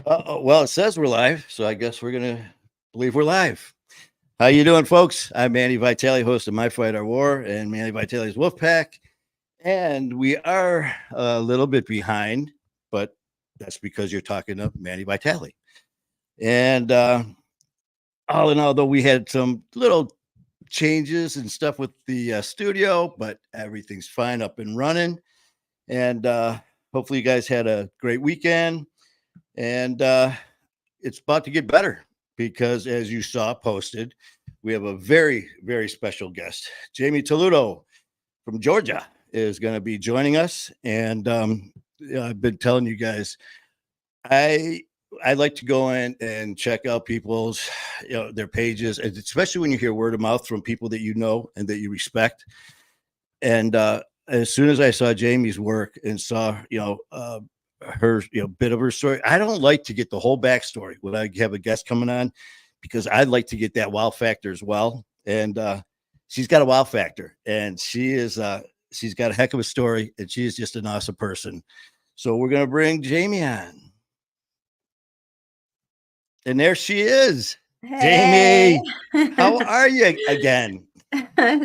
Well, it says we're live, so I guess we're gonna believe we're live. How you doing, folks? I'm Manny Vitale, host of My Fight Our War and Manny Vitale's Wolfpack, and we are a little bit behind, but that's because you're talking to Manny Vitale. And all in all, though, we had some little changes and stuff with the studio, but everything's fine up and running. And hopefully, you guys had a great weekend. And it's about to get better because, as you saw posted, we have a very, very special guest. Jamie Talluto from Georgia is going to be joining us. And I've been telling you guys, I I like to go in and check out people's, their pages, and especially when you hear word of mouth from people that you know and that you respect. And as soon as I saw Jamie's work and saw, her, bit of her story, I don't like to get the whole backstory when I have a guest coming on because I'd like to get that wow factor as well. And she's got a wow factor, and she's got a heck of a story, and she is just an awesome person. So we're gonna bring Jamie on, and there she is. Hey. Jamie, how are you again?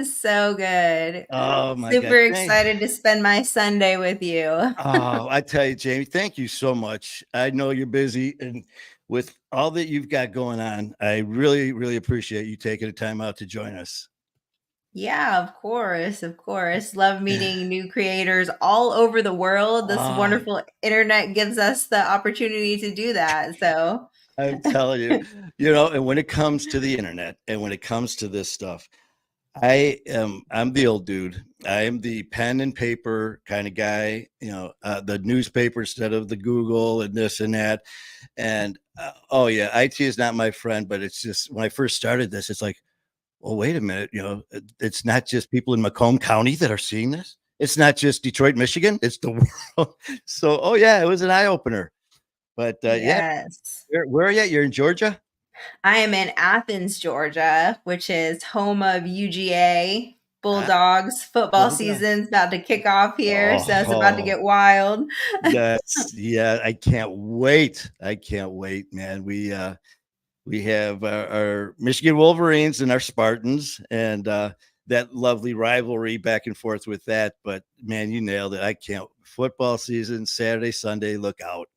So good. Oh my God. Super excited to spend my Sunday with you. Oh, I tell you, Jamie, thank you so much. I know you're busy, and with all that you've got going on, I really, really appreciate you taking the time out to join us. Yeah, of course. Of course. Love meeting new creators all over the world. This Ah, wonderful internet gives us the opportunity to do that. So, I'm telling you, and when it comes to the internet and when it comes to this stuff, I'm the old dude. I am the pen and paper kind of guy, the newspaper instead of the Google and this and that. And oh yeah, IT is not my friend, but it's just when I first started this, it's like, well, wait a minute, it's not just people in Macomb County that are seeing this. It's not just Detroit, Michigan. It's the world. So, oh yeah, it was an eye opener. But yeah, yes. where are you at? You're in Georgia? I am in Athens, Georgia, which is home of UGA. Ah, Bulldogs football Bulldog. season's about to kick off here, so it's about to Oh, get wild. yeah, I can't wait. I can't wait, man. We have our Michigan Wolverines and our Spartans, and that lovely rivalry back and forth with that. But man, you nailed it. I can't. Football season, Saturday, Sunday, look out.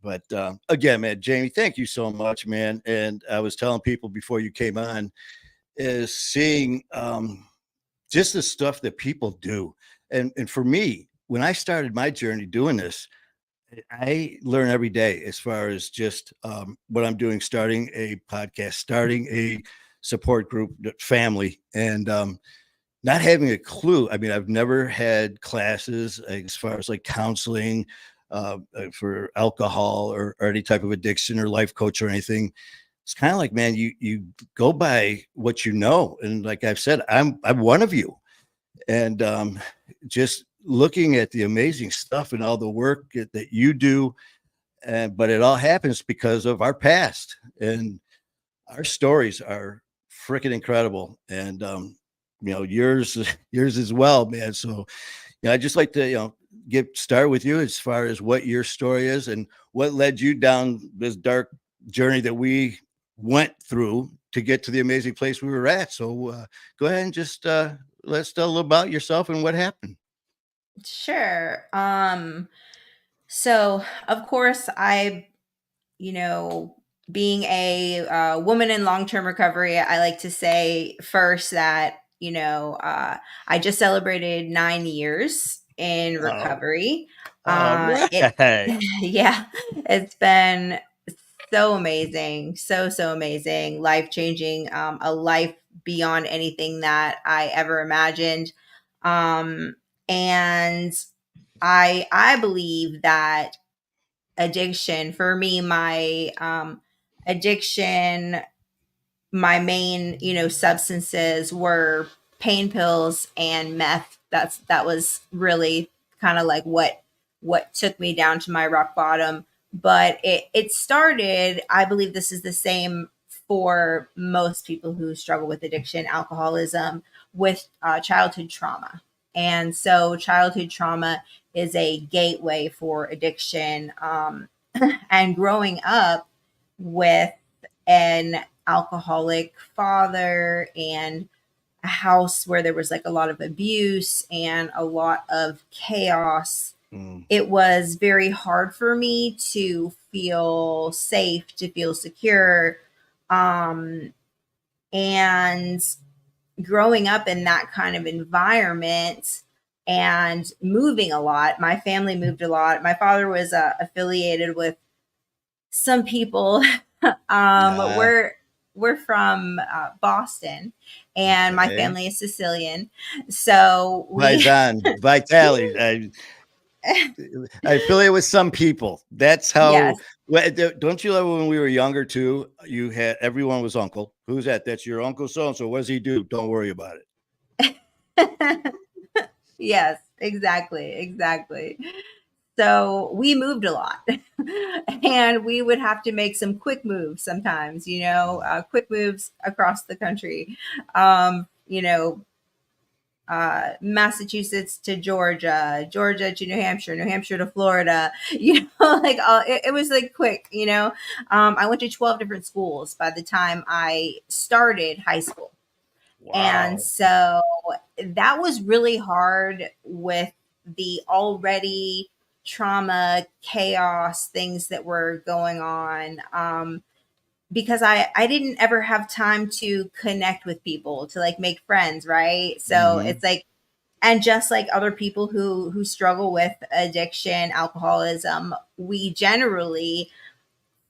But again, man, Jamie, thank you so much, man. And I was telling people before you came on, is seeing just the stuff that people do. And for me, when I started my journey doing this, I learn every day as far as just what I'm doing, starting a podcast, starting a support group, family, and not having a clue. I mean, I've never had classes as far as like counseling for alcohol or any type of addiction or life coach or anything. It's kind of like, man, you go by what you know, and like I've said, I'm one of you, and just looking at the amazing stuff and all the work that you do, and but it all happens because of our past, and our stories are freaking incredible, and yours yours as well, man. So I just like to get start with you as far as what your story is and what led you down this dark journey that we went through to get to the amazing place we were at. So go ahead and just let's tell a little about yourself and what happened. Sure. So of course you know, being a woman in long-term recovery, I like to say first that, I just celebrated 9 years in Oh, recovery. all It, right. yeah, it's been so amazing, so amazing, life changing, a life beyond anything that I ever imagined. Um, and I believe that addiction for me, my addiction, my main substances were pain pills and meth. That was really kind of like what took me down to my rock bottom. But it started, I believe this is the same for most people who struggle with addiction, alcoholism, with childhood trauma. And so childhood trauma is a gateway for addiction. And growing up with an alcoholic father and a house where there was like a lot of abuse and a lot of chaos, Mm, it was very hard for me to feel safe, to feel secure. Um, and growing up in that kind of environment and moving a lot, my family moved a lot. My father was affiliated with some people. yeah. We're from Boston, and my Okay. family is Sicilian, so we Paisan, Vitali. I affiliate with some people. That's how. yes. Don't you love when we were younger too? You had everyone was uncle. Who's that? That's your uncle so and so. What does he do? Don't worry about it. Yes, exactly, exactly. So we moved a lot, and we would have to make some quick moves sometimes, quick moves across the country. You know, Massachusetts to Georgia, Georgia to New Hampshire, New Hampshire to Florida. Like it was like quick. I went to 12 different schools by the time I started high school. And Wow. so that was really hard with the already trauma, chaos, things that were going on. Because I didn't ever have time to connect with people, to like make friends, right? So Hmm. it's like, and just like other people who struggle with addiction, alcoholism, we generally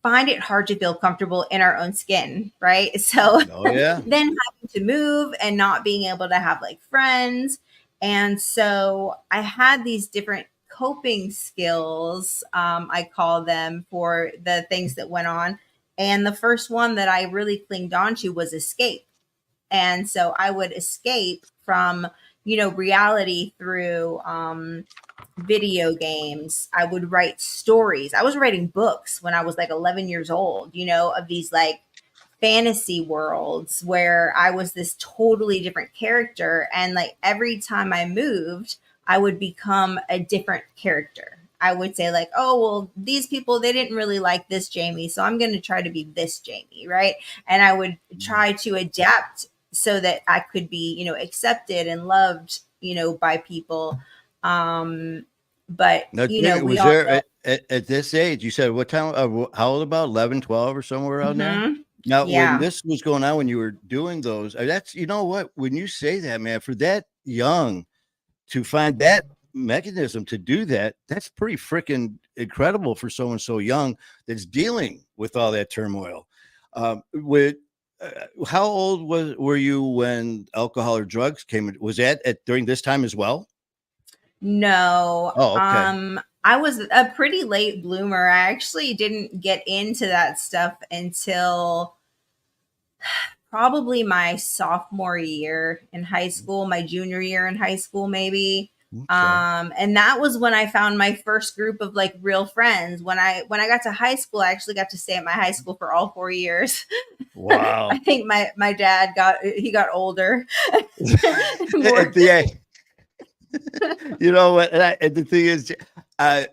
find it hard to feel comfortable in our own skin, right? So Oh yeah. then having to move and not being able to have like friends. And so I had these different coping skills, I call them, for the things that went on. And the first one that I really clinged on to was escape. And so I would escape from, reality through video games. I would write stories. I was writing books when I was like 11 years old, of these like fantasy worlds where I was this totally different character. And like every time I moved, I would become a different character. I would say, like, oh, well, these people, they didn't really like this Jamie. So I'm going to try to be this Jamie. Right. And I would try to adapt so that I could be, accepted and loved, by people. Um, but, Now, we was all there know. at this age? You said what time? How old? About 11, 12, or somewhere around there. Mhm. Now, when Yeah. this was going on, when you were doing those, that's you know what? When you say that, man, for that young to find that mechanism to do that, that's pretty freaking incredible for someone so young that's dealing with all that turmoil. With how old were you when alcohol or drugs came? Was that at during this time as well? No. Oh, okay. I was a pretty late bloomer. I actually didn't get into that stuff until probably my sophomore year in high school, my junior year in high school, maybe. Okay. And that was when I found my first group of like real friends. When I got to high school, I actually got to stay at my high school for all 4 years. I Wow. think my dad got older. At More. the you know what? And the thing is, I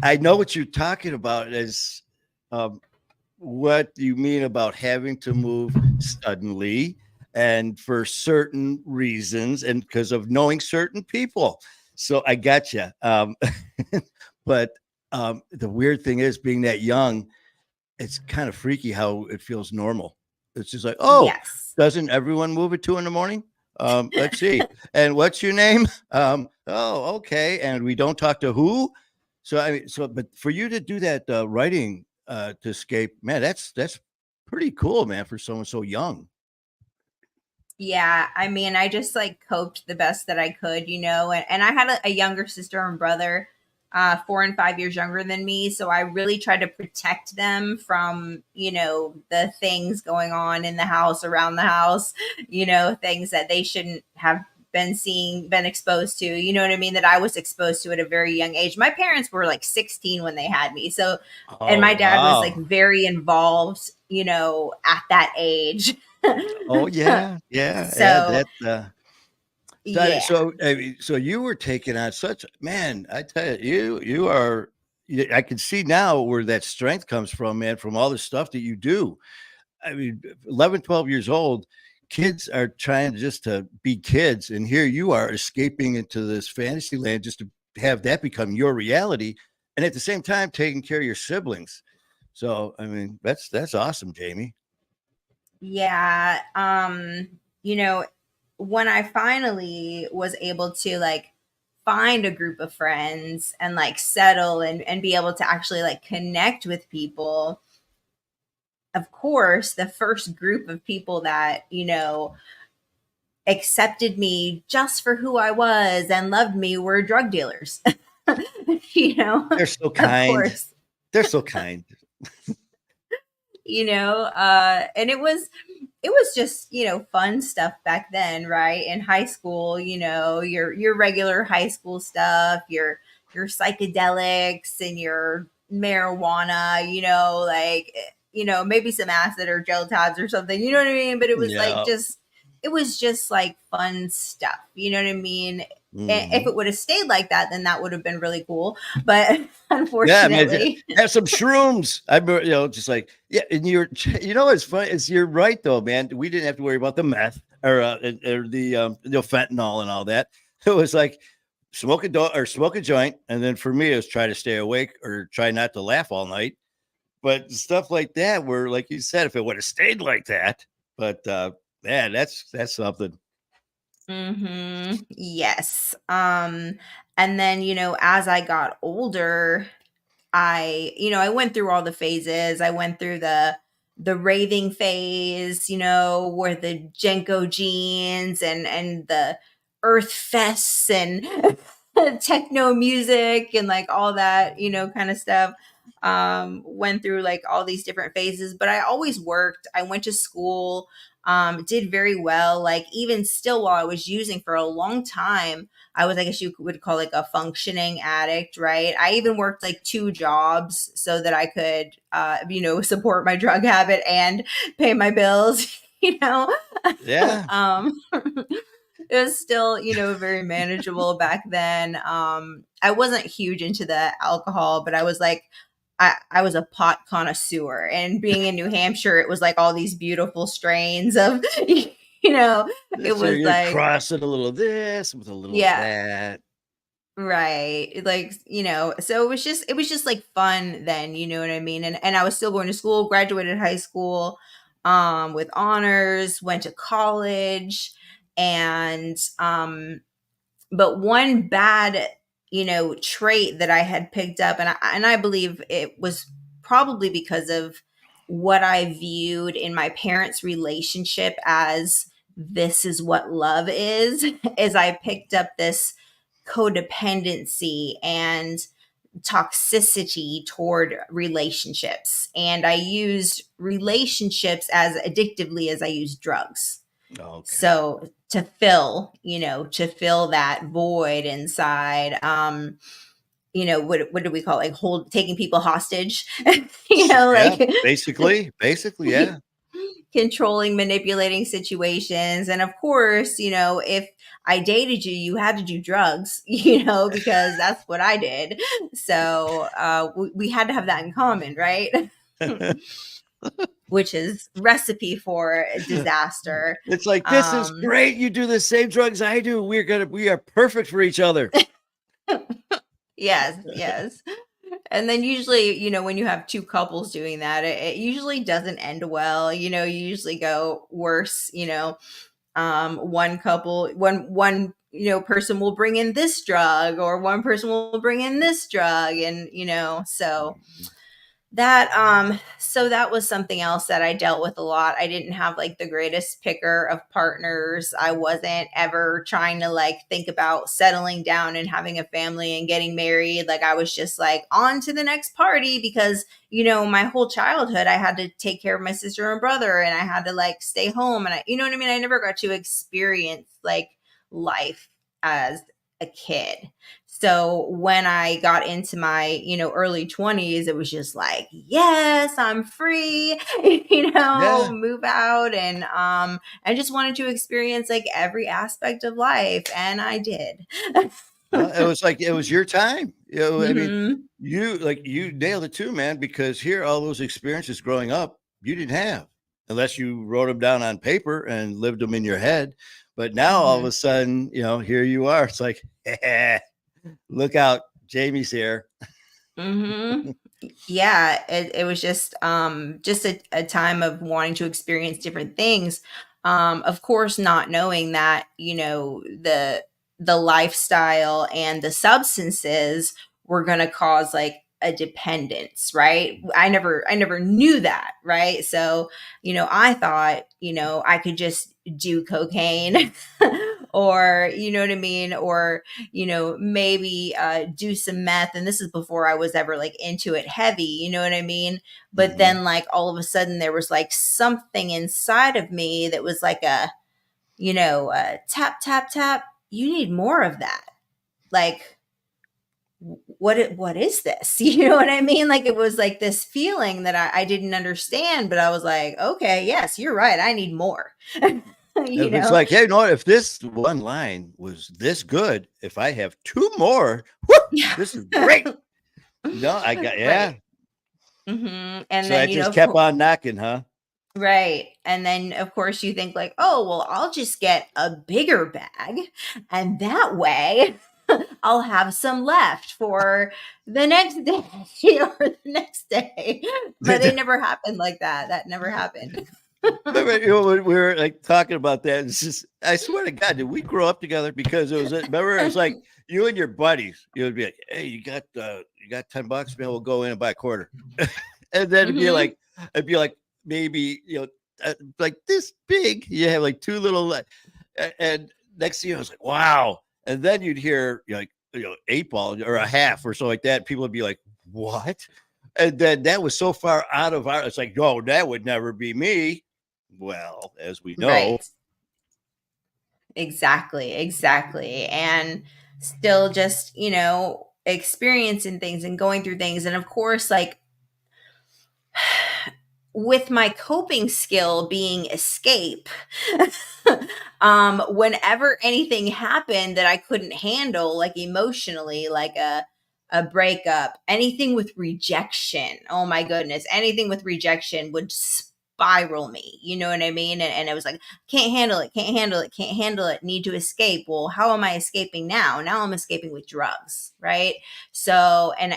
I know what you're talking about is um, what you mean about having to move suddenly and for certain reasons and because of knowing certain people. So I got you. But the weird thing is, being that young, it's kind of freaky how it feels normal. It's just like, oh, Yes. doesn't everyone move at 2 in the morning? Let's see. And what's your name? Oh, okay. And we don't talk to who? So I mean, but for you to do that writing to escape, man, that's pretty cool, man, for someone so young. Yeah, I mean, I just like coped the best that I could, and I had a younger sister and brother, 4 and 5 years younger than me. So I really tried to protect them from, the things going on in the house, around the house, things that they shouldn't have been seeing, been exposed to, you know what I mean? That I was exposed to at a very young age. My parents were like 16 when they had me. So, and Oh my dad was like wow. very involved, at that age. Oh yeah, yeah, yeah. So That Yeah. So, I mean, so you were taking on such man. I tell you are. I can see now where that strength comes from, man. From all the stuff that you do. I mean, 11, 12 years old, kids are trying just to be kids, and here you are escaping into this fantasy land just to have that become your reality, and at the same time taking care of your siblings. So, I mean, that's awesome, Jamie. Yeah. You know, when I finally was able to like find a group of friends and like settle and be able to actually like connect with people, of course, the first group of people that, accepted me just for who I was and loved me were drug dealers. you know, They're so of kind. course. They're so kind. And it was just fun stuff back then, right? In high school, your regular high school stuff, your psychedelics and your marijuana, like maybe some acid or gel tabs or something, you know what I mean? But Yeah. it was just like fun stuff, you know what I mean? If Mhm. it would have stayed like that, then that would have been really cool, but Yeah, man, unfortunately. have some shrooms. I, just like yeah, and it's funny. Is you're right though, man. We didn't have to worry about the meth or the fentanyl and all that. It was like smoke a joint, and then for me, it was try to stay awake or try not to laugh all night. But stuff like that, where like you said, if it would have stayed like that, but man, that's something. Yes. And then, as I got older, I went through all the phases. I went through the raving phase, where the Jenko jeans and the Earth fests and techno music and like all that, kind of stuff. Went through like all these different phases, but I always worked. I went to school, did very well. Like even still while I was using for a long time, I was, I guess you would call like a functioning addict, right? I even worked like two jobs so that I could, support my drug habit and pay my bills, Yeah, um, it was still, very manageable back then. I wasn't huge into the alcohol, but I was like, I was a pot connoisseur, and being in New Hampshire, it was like all these beautiful strains of, it so was you're like, crossing a little of this with a little of yeah, that. right. Like, so it was just like fun then, you know what I mean? And I was still going to school, graduated high school with honors, went to college, and but one bad, trait that I had picked up, and I believe it was probably because of what I viewed in my parents' relationship as this is what love is I picked up this codependency and toxicity toward relationships. And I used relationships as addictively as I used drugs. Okay. So to fill that void inside, what do we call it? Like taking people hostage, Yeah, like basically, yeah. controlling, manipulating situations. And of course, if I dated you, you had to do drugs, because that's what I did. So we had to have that in common, right? Which is recipe for disaster. It's like, "This is Um, great, you do the same drugs I do, we are perfect for each other." yes, yes. And then usually, when you have two couples doing that, it usually doesn't end well. You usually go worse. One couple, one person will bring in this drug, or one person will bring in this drug, and so that was something else that I dealt with a lot. I didn't have like the greatest picker of partners. I wasn't ever trying to like think about settling down and having a family and getting married. Like I was just like on to the next party because, my whole childhood I had to take care of my sister and brother, and I had to like stay home, and you know what I mean? I never got to experience like life as a kid. So when I got into my, early 20s, it was just like, yes, I'm free, Yeah. move out, and I just wanted to experience like every aspect of life, and I did. It was like it was your time. I mean, Hmm. you nailed it too, man. Because here, all those experiences growing up, you didn't have, unless you wrote them down on paper and lived them in your head. But now, all of Hmm. a sudden, here you are. It's like, look out, Jamie's here. Hmm. Yeah, it was just a time of wanting to experience different things. Of course, not knowing that, the lifestyle and the substances were going to cause like a dependence, right? I never knew that, right? So, I thought, I could just do cocaine or, you know what I mean? Or, maybe do some meth. And this is before I was ever like into it heavy, you know what I mean? But Mhm. then, like, all of a sudden, there was like something inside of me that was like tap, tap, tap. You need more of that. Like, what is this? You know what I mean? Like, it was like this feeling that I didn't understand, but I was like, okay, yes, you're right. I need more. you If it's know? like, hey, you know what? If this one line was this good, if I have two more, whoo, Yeah. this is great. No, I got Right. yeah. And So then, I just kept on knocking, huh? right. And then, of course, you think, like, oh, well, I'll just get a bigger bag. And that way I'll have some left for the next day or the next day. But it never happened like that. That never happened. Remember, when we were like talking about that, it's just, I swear to God, did we grow up together? Because it was, remember, it was like you and your buddies, you would be like, hey, you got $10, man, we'll go in and buy a quarter. And then Hmm. it'd be like maybe, like this big, you have like two little, and next thing you know, it's like, wow. And then you'd hear, like, 8 ball or a half or so like that. People would be like, what? And then that was so far out of our, it's like, no, that would never be me. Well, as we know, Right. Exactly. Exactly. And still just, experiencing things and going through things. And of course, like, with my coping skill being escape, whenever anything happened that I couldn't handle, like emotionally, like a breakup, anything with rejection, oh my goodness, anything with rejection would spiral me, you know what I mean? And it was like, can't handle it, can't handle it, can't handle it, need to escape. Well, how am I escaping now? Now I'm escaping with drugs, right? So and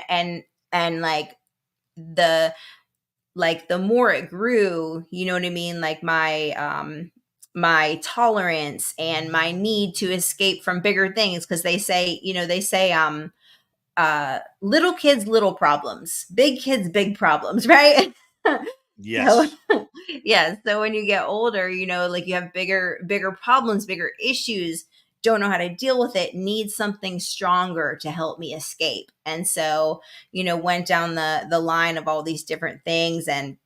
the more it grew, you know what I mean? Like my tolerance and my need to escape from bigger things, because they say little kids little problems, big kids big problems, right? So yes. yeah, so when you get older, like you have bigger problems, bigger issues, don't know how to deal with it, need something stronger to help me escape. And so, went down the line of all these different things, and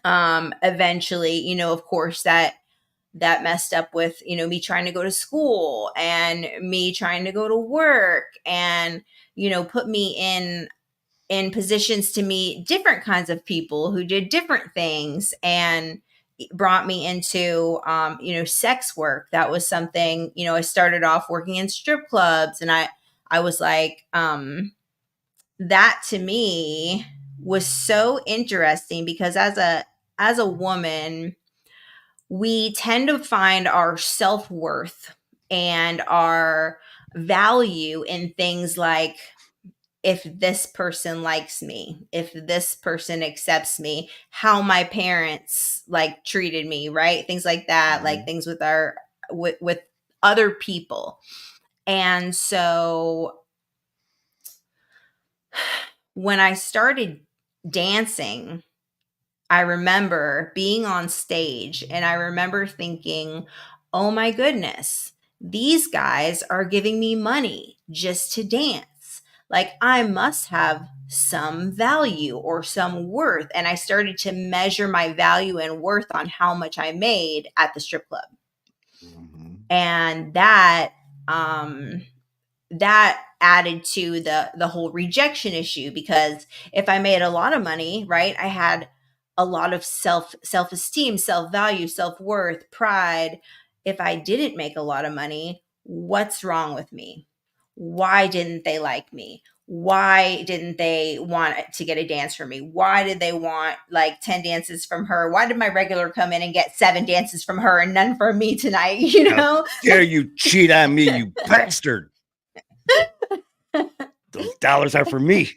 eventually, of course, that messed up with, me trying to go to school and me trying to go to work, and put me in positions to meet different kinds of people who did different things, and brought me into sex work. That was something, I started off working in strip clubs, and I was like, that to me was so interesting, because as a woman, we tend to find our self-worth and our value in things like, if this person likes me, if this person accepts me, how my parents like treated me, right? Things like that, like Mhm. things with other people. And so when I started dancing, I remember being on stage, and I remember thinking, oh my goodness, these guys are giving me money just to dance. Like, I must have some value or some worth. And I started to measure my value and worth on how much I made at the strip club. Mhm. And that, um, that added to the whole rejection issue, because if I made a lot of money, right, I had a lot of self-esteem, self-value, self-worth, pride. If I didn't make a lot of money, what's wrong with me? Why didn't they like me? Why didn't they want to get a dance from me? Why did they want like 10 dances from her? Why did my regular come in and get 7 dances from her and none from me tonight? You How know? dare you cheat on me, you bastard? Those dollars are for me.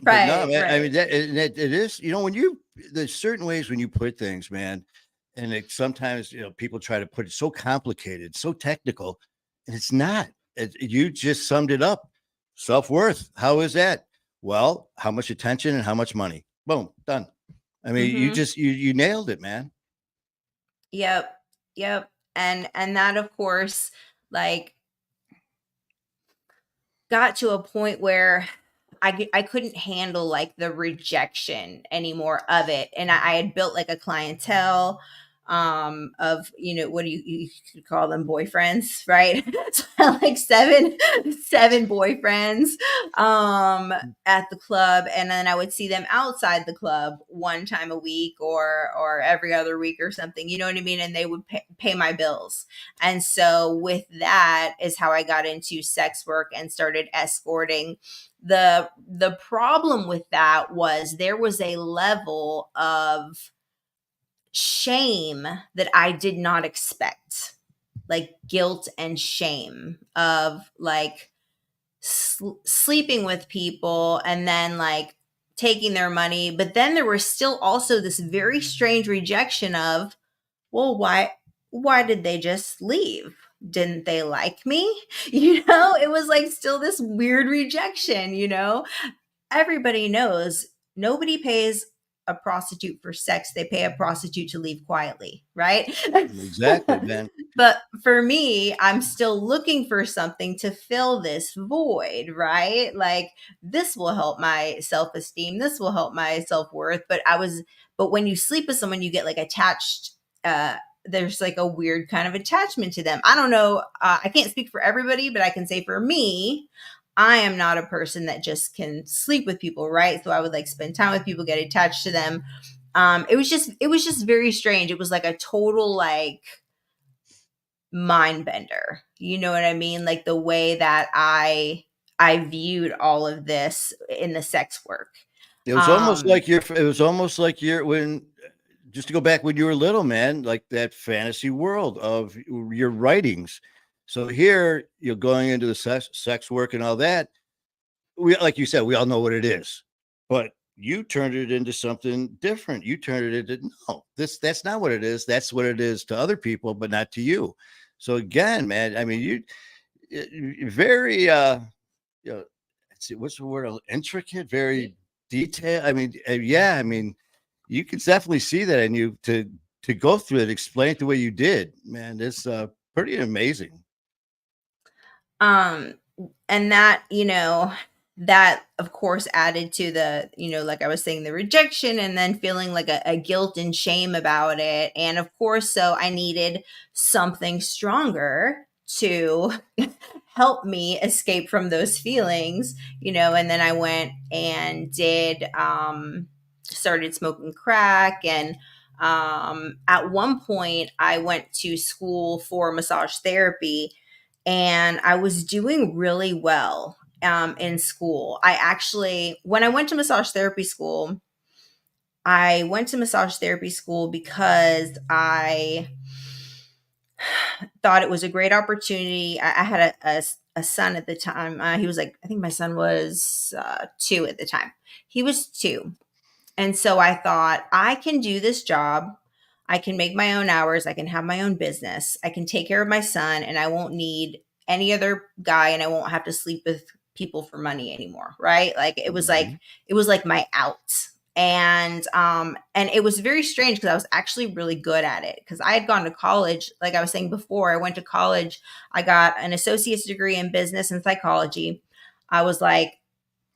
But no, Right, man, I right. mean, it is, when there's certain ways when you put things, man, and sometimes, people try to put it so complicated, so technical, and it's not. You just summed it up. Self-worth. How is that? Well, how much attention and how much money? Boom, done. I mean, you Mhm. just, you nailed it, man. Yep. Yep. And that, of course, like, got to a point where I couldn't handle like the rejection anymore of it, and I had built like a clientele of, what do you could call them, boyfriends, right? So I had like seven boyfriends at the club, and then I would see them outside the club one time a week or every other week or something, you know what I mean, and they would pay my bills. And so with that is how I got into sex work and started escorting. The problem with that was there was a level of shame that I did not expect. Like guilt and shame of like sleeping with people and then like taking their money, but then there was still also this very strange rejection of, well, why did they just leave? Didn't they like me? It was like still this weird rejection. Everybody knows nobody pays a prostitute for sex. They pay a prostitute to leave quietly, right? Exactly, man. But for me, I'm still looking for something to fill this void, right? Like this will help my self-esteem, this will help my self-worth, but when you sleep with someone you get like attached. There's like a weird kind of attachment to them. I don't know, I can't speak for everybody, but I can say for me, I am not a person that just can sleep with people, right? So I would like spend time with people, get attached to them. It was just very strange. It was like a total like mind bender. You know what I mean? Like the way that I viewed all of this in the sex work. Um It was almost like you're when just to go back when you were little, man, like that fantasy world of your writings. So here you're going into the sex work and all that. We, like you said, we all know what it is, but you turned it into something different. You turned it into, no, that's not what it is. That's what it is to other people, but not to you. So again, man, I mean, very, you know, let's see, what's the word? Intricate, very detailed. I mean, yeah, I mean, you can definitely see that in you to go through it, explain it the way you did, man. It's pretty amazing. um and that of course added to the, like I was saying, the rejection, and then feeling like a guilt and shame about it. And of course, so I needed something stronger to help me escape from those feelings, and then I went and did started smoking crack. And at one point I went to school for massage therapy, and I was doing really well in school. I actually, when I went to massage therapy school, I went to massage therapy school because I thought it was a great opportunity. I had a son at the time. He was like, I think my son was 2 at the time. He was 2. And so I thought, I can do this job. I can make my own hours. I can have my own business. I can take care of my son, and I won't need any other guy, and I won't have to sleep with people for money anymore. Right. Like Mhm. it was like my out. And it was very strange because I was actually really good at it, because I had gone to college. Like I was saying before, I went to college. I got an associate's degree in business and psychology. I was like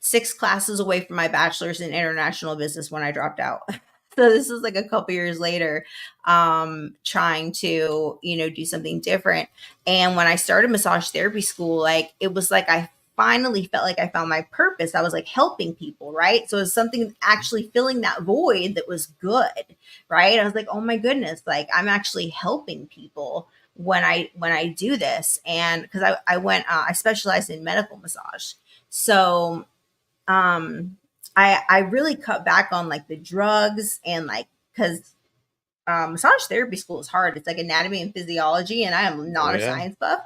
6 classes away from my bachelor's in international business when I dropped out. this was like a couple years later, trying to, do something different. And when I started massage therapy school, like it was like I finally felt like I found my purpose. I was like helping people, right? So it was something actually filling that void that was good, right? I was like, oh my goodness, like I'm actually helping people when I do this. And because I specialized in medical massage. So I really cut back on like the drugs and like because massage therapy school is hard. It's like anatomy and physiology, and I am Oh not a yeah. science buff.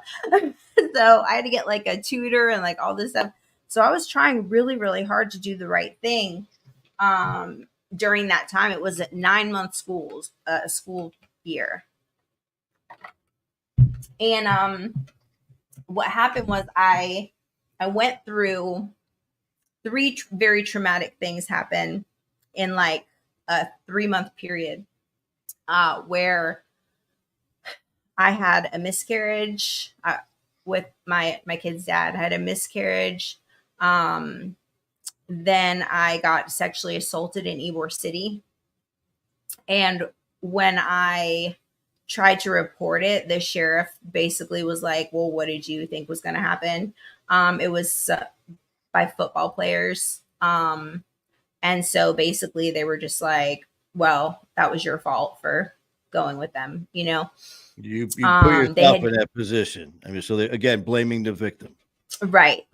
So I had to get like a tutor and like all this stuff. So I was trying really, really hard to do the right thing. During that time, it was a 9 month school year, and what happened was I went through three very traumatic things happen in like a 3 month period, where I had a miscarriage with my kid's dad. I had a miscarriage. Um, then I got sexually assaulted in Ybor City, and when I tried to report it, the sheriff basically was like, "Well, what did you think was going to happen?" It was by football players. And so basically they were just like, well, that was your fault for going with them, You put They yourself had in that position. I mean, so again, blaming the victim. right.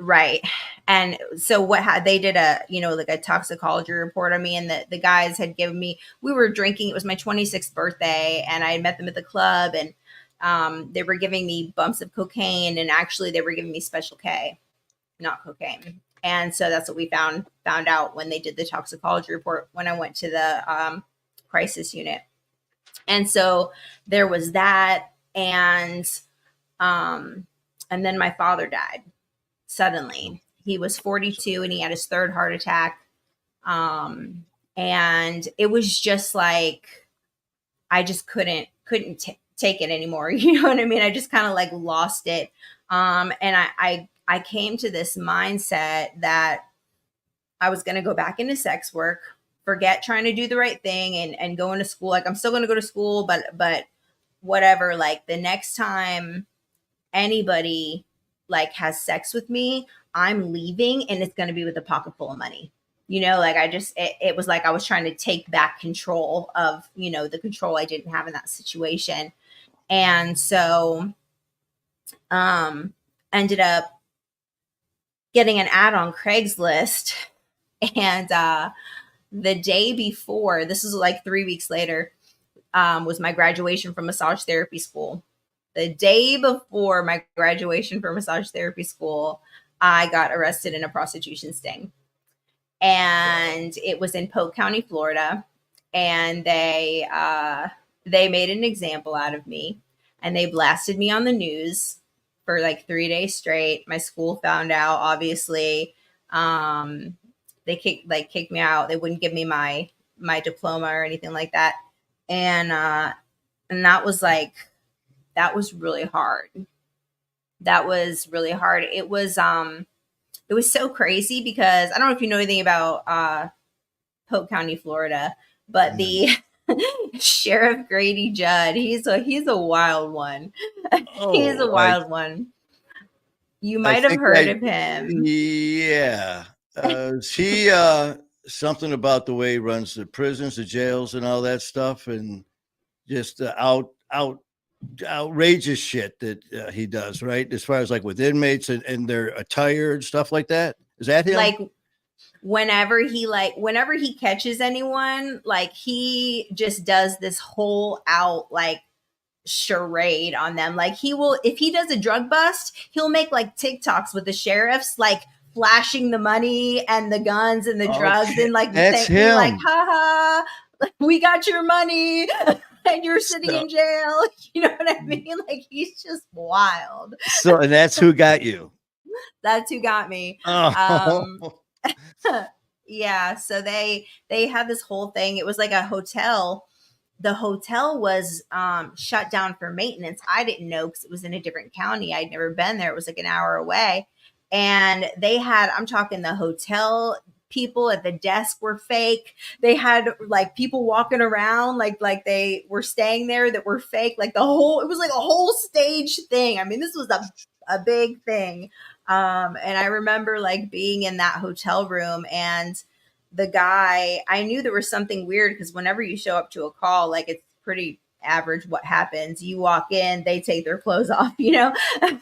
And so they did a, like a toxicology report on me, and the guys had given me, we were drinking, it was my 26th birthday, and I had met them at the club, and they were giving me bumps of cocaine, and actually they were giving me Special K, not cocaine. And so that's what we found out when they did the toxicology report when I went to the crisis unit. And so there was that, um, and then my father died suddenly. He was 42 and he had his third heart attack. And it was just like I just couldn't take it anymore. You know what I mean? I just kind of like lost it. And I came to this mindset that I was going to go back into sex work, forget trying to do the right thing, and go into school. Like I'm still going to go to school, but whatever. Like the next time anybody like has sex with me, I'm leaving, and it's going to be with a pocket full of money. Like it was like I was trying to take back control of, the control I didn't have in that situation. And so, ended up getting an ad on Craigslist. And the day before, this was like 3 weeks later, was my graduation from massage therapy school. The day before my graduation from massage therapy school, I got arrested in a prostitution sting. And it was in Polk County, Florida. And they made an example out of me, and they blasted me on the news for like 3 days straight. My school found out, obviously. They kicked me out. They wouldn't give me my diploma or anything like that. And that was really hard. That was really hard. It was so crazy because I don't know if you know anything about Polk County, Florida, but Mm. the Sheriff Grady Judd, he's a wild one. He's a Oh, wild one. You I might have think heard of him. yeah. Is he something about the way he runs the prisons, the jails, and all that stuff, and just outrageous shit that he does, right? As far as like with inmates and their attire and stuff like that. Is that him? Like whenever he catches anyone, like he just does this whole out like charade on them. Like he will, if he does a drug bust, he'll make like TikToks with the sheriffs, like flashing the money and the guns and the drugs, Okay, and like that's being like, him. haha, we got your money and you're sitting So, in jail. You know what I mean? Like he's just wild. and that's who got you. That's who got me. Um, Oh, yeah, so they had this whole thing. It was like a hotel. The hotel was shut down for maintenance. I didn't know because it was in a different county. I'd never been there. It was like an hour away. And they had, I'm talking the hotel people at the desk were fake. They had like people walking around like they were staying there that were fake. Like it was like a whole stage thing. I mean, this was a big thing. And I remember like being in that hotel room, and the guy, I knew there was something weird because whenever you show up to a call, like it's pretty average what happens. You walk in, they take their clothes off, you know?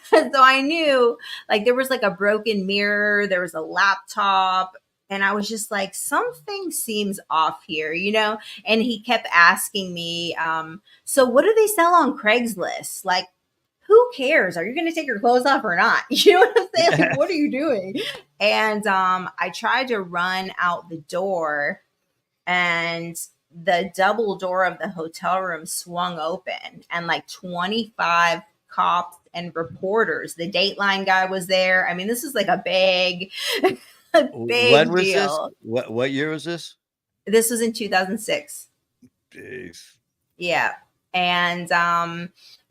So I knew like there was like a broken mirror, there was a laptop, and I was just like, something seems off here, you know? And he kept asking me, so what do they sell on Craigslist? Like, who cares? Are you going to take your clothes off or not? You know what I'm saying? Like, Yeah. what are you doing? And I tried to run out the door, and the double door of the hotel room swung open, and like 25 cops and reporters. The Dateline guy was there. I mean, this is like a big, a When big was this? deal. What year was this? This was in 2006. Jeez. Yeah. And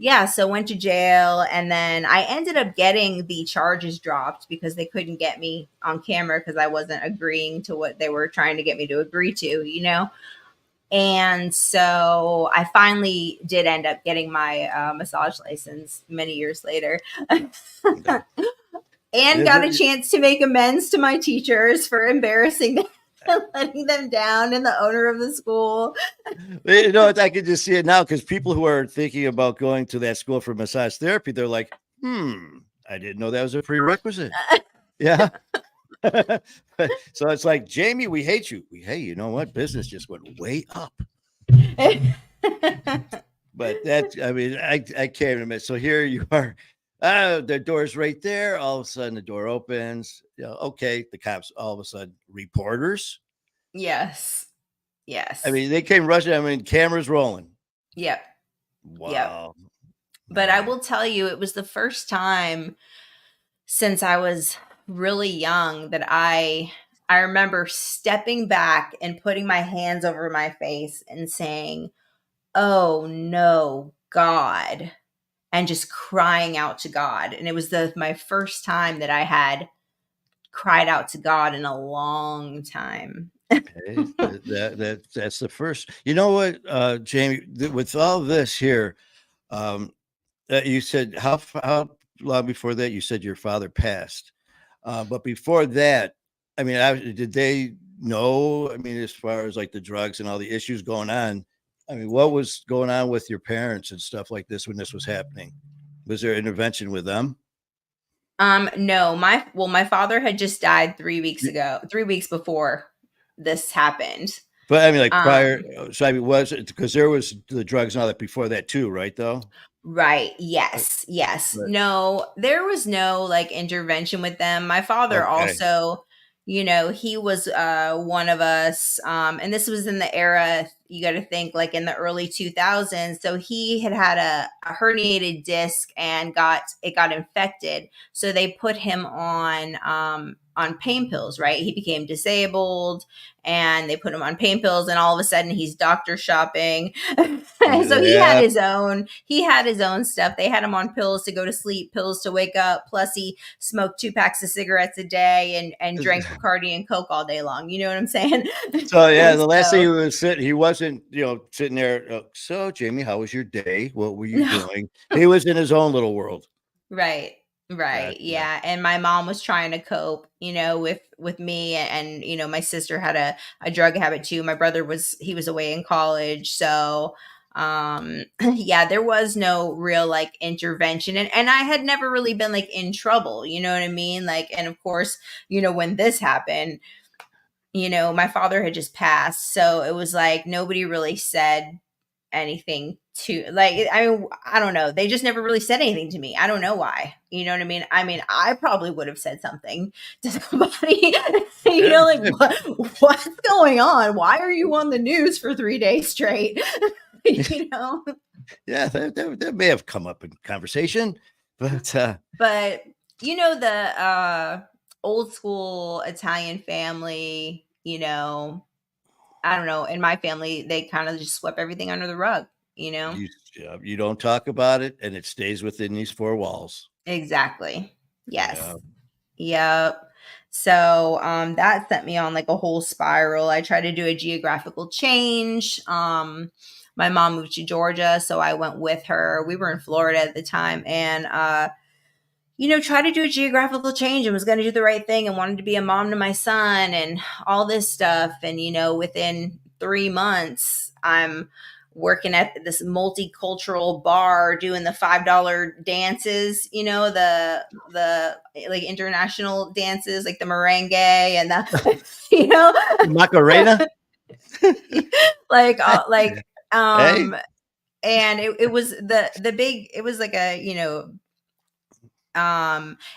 yeah, so went to jail, and then I ended up getting the charges dropped because they couldn't get me on camera because I wasn't agreeing to what they were trying to get me to agree to, you know. And so I finally did end up getting my massage license many years later. Okay. And Is got a it- chance to make amends to my teachers for embarrassing them and letting them down, and the owner of the school. You know, I can just see it now because people who are thinking about going to that school for massage therapy, they're like, I didn't know that was a prerequisite. Yeah. So it's like, Jamie, we hate you. Hey, you know what? Business just went way up. But that's, I mean, I can't admit. So here you are. The door's right there. All of a sudden, the door opens. You know, okay, the cops. All of a sudden, reporters. Yes. I Yes. mean, they came rushing. I mean, cameras rolling. Yep. Yep. Wow, But I man. will tell you, it was the first time since I was really young that I remember stepping back and putting my hands over my face and saying, "Oh no, God." And just crying out to God. And it was my first time that I had cried out to God in a long time. Hey, that's the first. You know what, Jamie? With all this here, um, you said how long before that you said your father passed, but before that, I mean, did they know? I mean, as far as like the drugs and all the issues going on, I mean, what was going on with your parents and stuff like this when this was happening? Was there intervention with them? No, my father had just died 3 weeks ago, 3 weeks before this happened. But I mean, like prior. Um, So I mean, was it because there was the drugs and all that before that too, right? Though. Right. Uh, Yes. Yes. But No, there was no like intervention with them. My father okay, also, you know, he was one of us, and this was in the era, you got to think like in the early 2000s. So he had had a herniated disc and got infected. So they put him on pain pills, right? He became disabled, and they put him on pain pills, and all of a sudden he's doctor shopping. So yeah. he had his own stuff. They had him on pills to go to sleep, pills to wake up, plus he smoked 2 packs of cigarettes a day and drank Bacardi and Coke all day long. You know what I'm saying? So yeah, the last thing So he wasn't, sitting there. So Jamie, how was your day? What were you no. doing? He was in his own little world. Right. Right. Gotcha. Yeah. And my mom was trying to cope, you know, with me, and you know, my sister had a drug habit too. My brother he was away in college. So yeah, there was no real like intervention, and I had never really been like in trouble, you know what I mean? Like, and of course, you know, when this happened, you know, my father had just passed. So it was like nobody really said anything to, like, I mean, I don't know, they just never really said anything to me. I don't know why, you know what I mean, I probably would have said something to somebody. You know, like, what's going on, why are you on the news for 3 days straight? You know. Yeah, that may have come up in conversation, but But you know, the old school Italian family, you know, I don't know, in my family they kind of just swept everything under the rug, you know. you don't talk about it, and it stays within these four walls. Exactly. Yeah. Yes. Yep. So that sent me on like a whole spiral. I tried to do a geographical change. My mom moved to Georgia, so I went with her. We were in Florida at the time, and tried to do a geographical change and was going to do the right thing and wanted to be a mom to my son and all this stuff. And, within 3 months, I'm working at this multicultural bar doing the $5 dances, the like international dances, like the merengue and the, you know, Macarena. like, Hey, and it was the big, it was like a,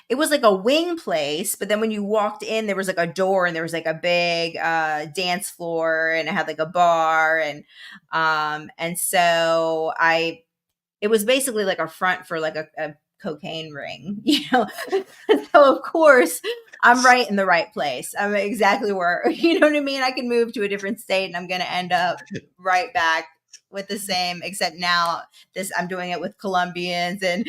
it was like a wing place, but then when you walked in there was like a door and there was like a big dance floor and it had like a bar and so I it was basically like a front for like a cocaine ring, so of course I'm right in the right place. I'm exactly where, you know what I mean? I can move to a different state and I'm going to end up right back with the same, except now this I'm doing it with Colombians and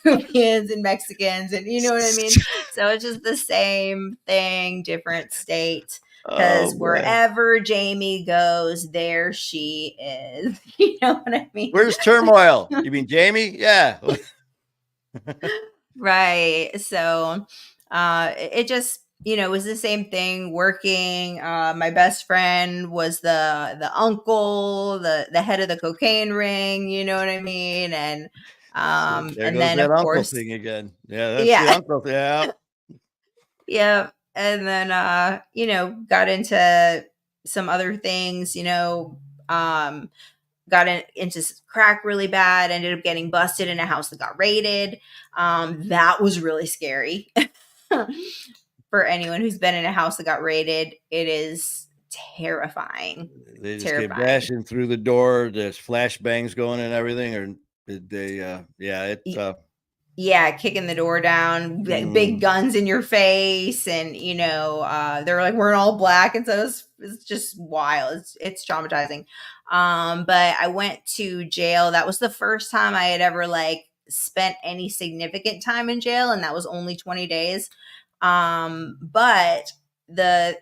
Peruvians and Mexicans and you know what I mean? So it's just the same thing, different state. oh Because boy, wherever Jamie goes, there she is. You know what I mean? where's turmoil? You mean Jamie? Yeah. Right. So it just, was the same thing working. My best friend was the uncle, the head of the cocaine ring, you know what I mean? See, there And goes then that of uncle course, thing again. Yeah, that's the yeah, uncle. Yeah. yeah. And then got into some other things, um into crack really bad, ended up getting busted in a house that got raided. That was really scary. For anyone who's been in a house that got raided, it is terrifying. They just came Terrifying. dashing through the door. There's flashbangs going and everything, or did they? Yeah, it. Yeah, kicking the door down, big Mm, guns in your face, and they're like we're all black, and so it's just wild. It's traumatizing. But I went to jail. That was the first time I had ever like spent any significant time in jail, and that was only 20 days. But the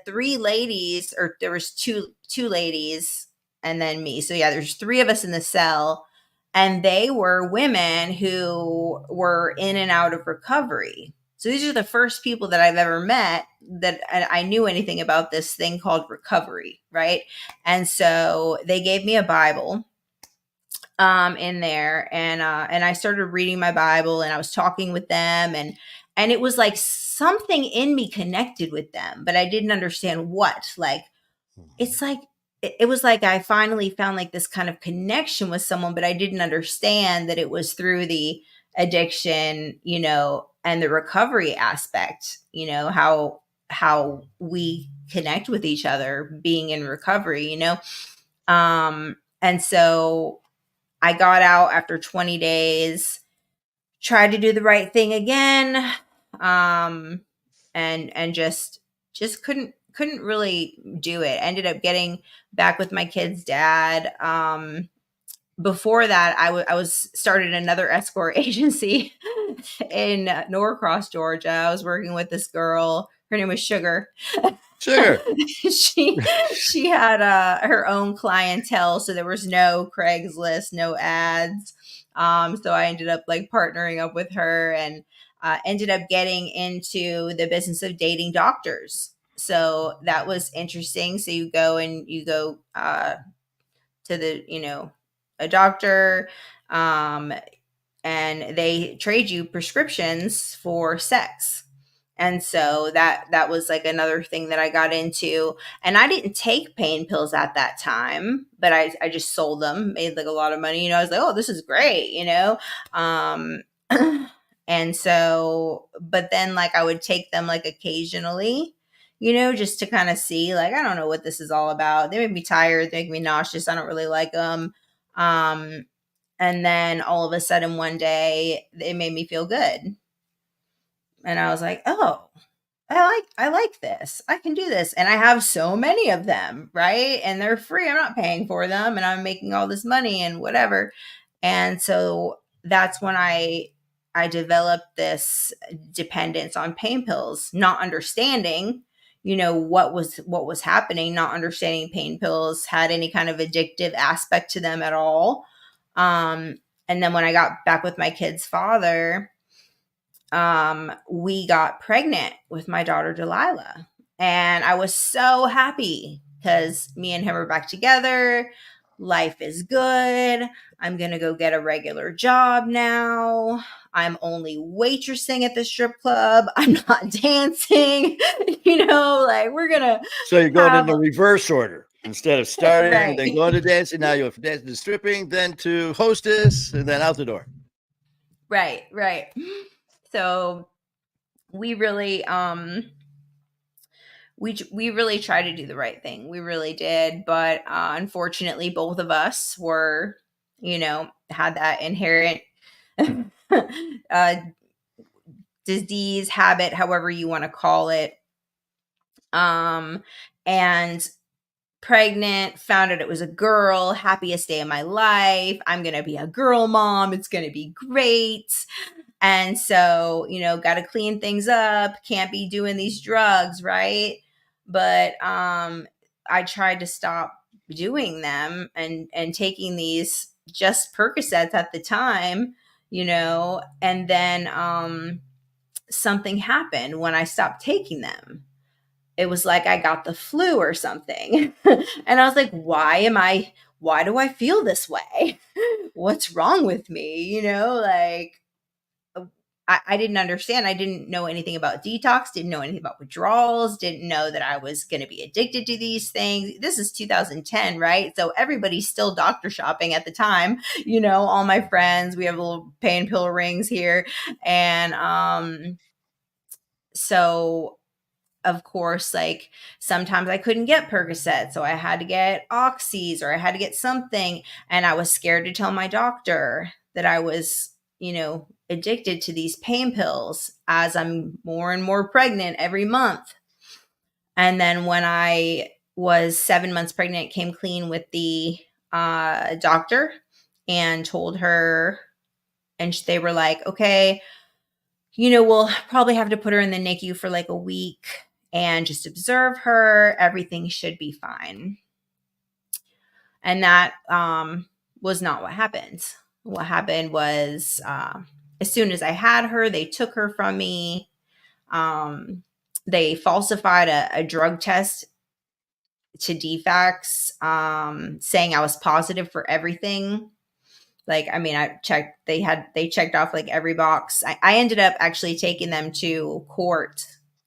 three ladies, or there was two ladies, and then me. So yeah, there's three of us in the cell and they were women who were in and out of recovery. So these are the first people that I've ever met that I knew anything about this thing called recovery, right? And so they gave me a Bible in there and I started reading my Bible and I was talking with them and it was like something in me connected with them, but I didn't understand what. Like it's like it was like I finally found like this kind of connection with someone, but I didn't understand that it was through the addiction, and the recovery aspect, how we connect with each other being in recovery, and so I got out after 20 days, tried to do the right thing again, um, and just couldn't really do it. Ended up getting back with my kid's dad. Before that, I was started another escort agency in Norcross, Georgia. I was working with this girl. Her name was Sugar. sugar. She had her own clientele, so there was no Craigslist, no ads. So I ended up like partnering up with her and ended up getting into the business of dating doctors. So that was interesting. So you go to the a doctor, um, and they trade you prescriptions for sex. And so that was like another thing that I got into. And I didn't take pain pills at that time, but I just sold them, made like a lot of money. I was like, oh, this is great, Um and so but then like I would take them like occasionally, just to kind of see, like, I don't know what this is all about. They make me tired, they make me nauseous. I don't really like them. Um and then all of a sudden one day it made me feel good. And I was like, "Oh, I like this. I can do this." And I have so many of them, right? And they're free. I'm not paying for them and I'm making all this money and whatever. And so that's when I developed this dependence on pain pills, not understanding, what was happening, not understanding pain pills had any kind of addictive aspect to them at all. Um, and then when I got back with my kid's father, we got pregnant with my daughter Delilah. And I was so happy because me and him are back together. Life is good. I'm going to go get a regular job now. I'm only waitressing at the strip club. I'm not dancing. Like we're going to So you're going in have the reverse order. Instead of starting, then right. going to dancing, now you have dancing to stripping, then to hostess, and then out the door. Right. So we really we really tried to do the right thing. We really did, but unfortunately, both of us were, had that inherent uh, disease, habit, however you want to call it. And pregnant, found out it was a girl, happiest day of my life. I'm gonna be a girl mom. It's gonna be great. And so, got to clean things up, can't be doing these drugs, right? But I tried to stop doing them and taking these just Percocets at the time, and then something happened when I stopped taking them. It was like I got the flu or something. And I was like, why do I feel this way? What's wrong with me? Like I didn't understand. I didn't know anything about detox, didn't know anything about withdrawals, didn't know that I was going to be addicted to these things. This is 2010, right? So everybody's still doctor shopping at the time. All my friends, we have little pain pill rings here. And so of course, like sometimes I couldn't get Percocet, so I had to get Oxys or I had to get something. And I was scared to tell my doctor that I was, addicted to these pain pills as I'm more and more pregnant every month. And then when I was 7 months pregnant, came clean with the doctor and told her, and they were like, okay, we'll probably have to put her in the NICU for like a week and just observe her. Everything should be fine. And that was not what happened. What happened was as soon as I had her, they took her from me. They falsified a drug test to DFAX, saying I was positive for everything. Like, I mean, I checked, they checked off like every box. I ended up actually taking them to court,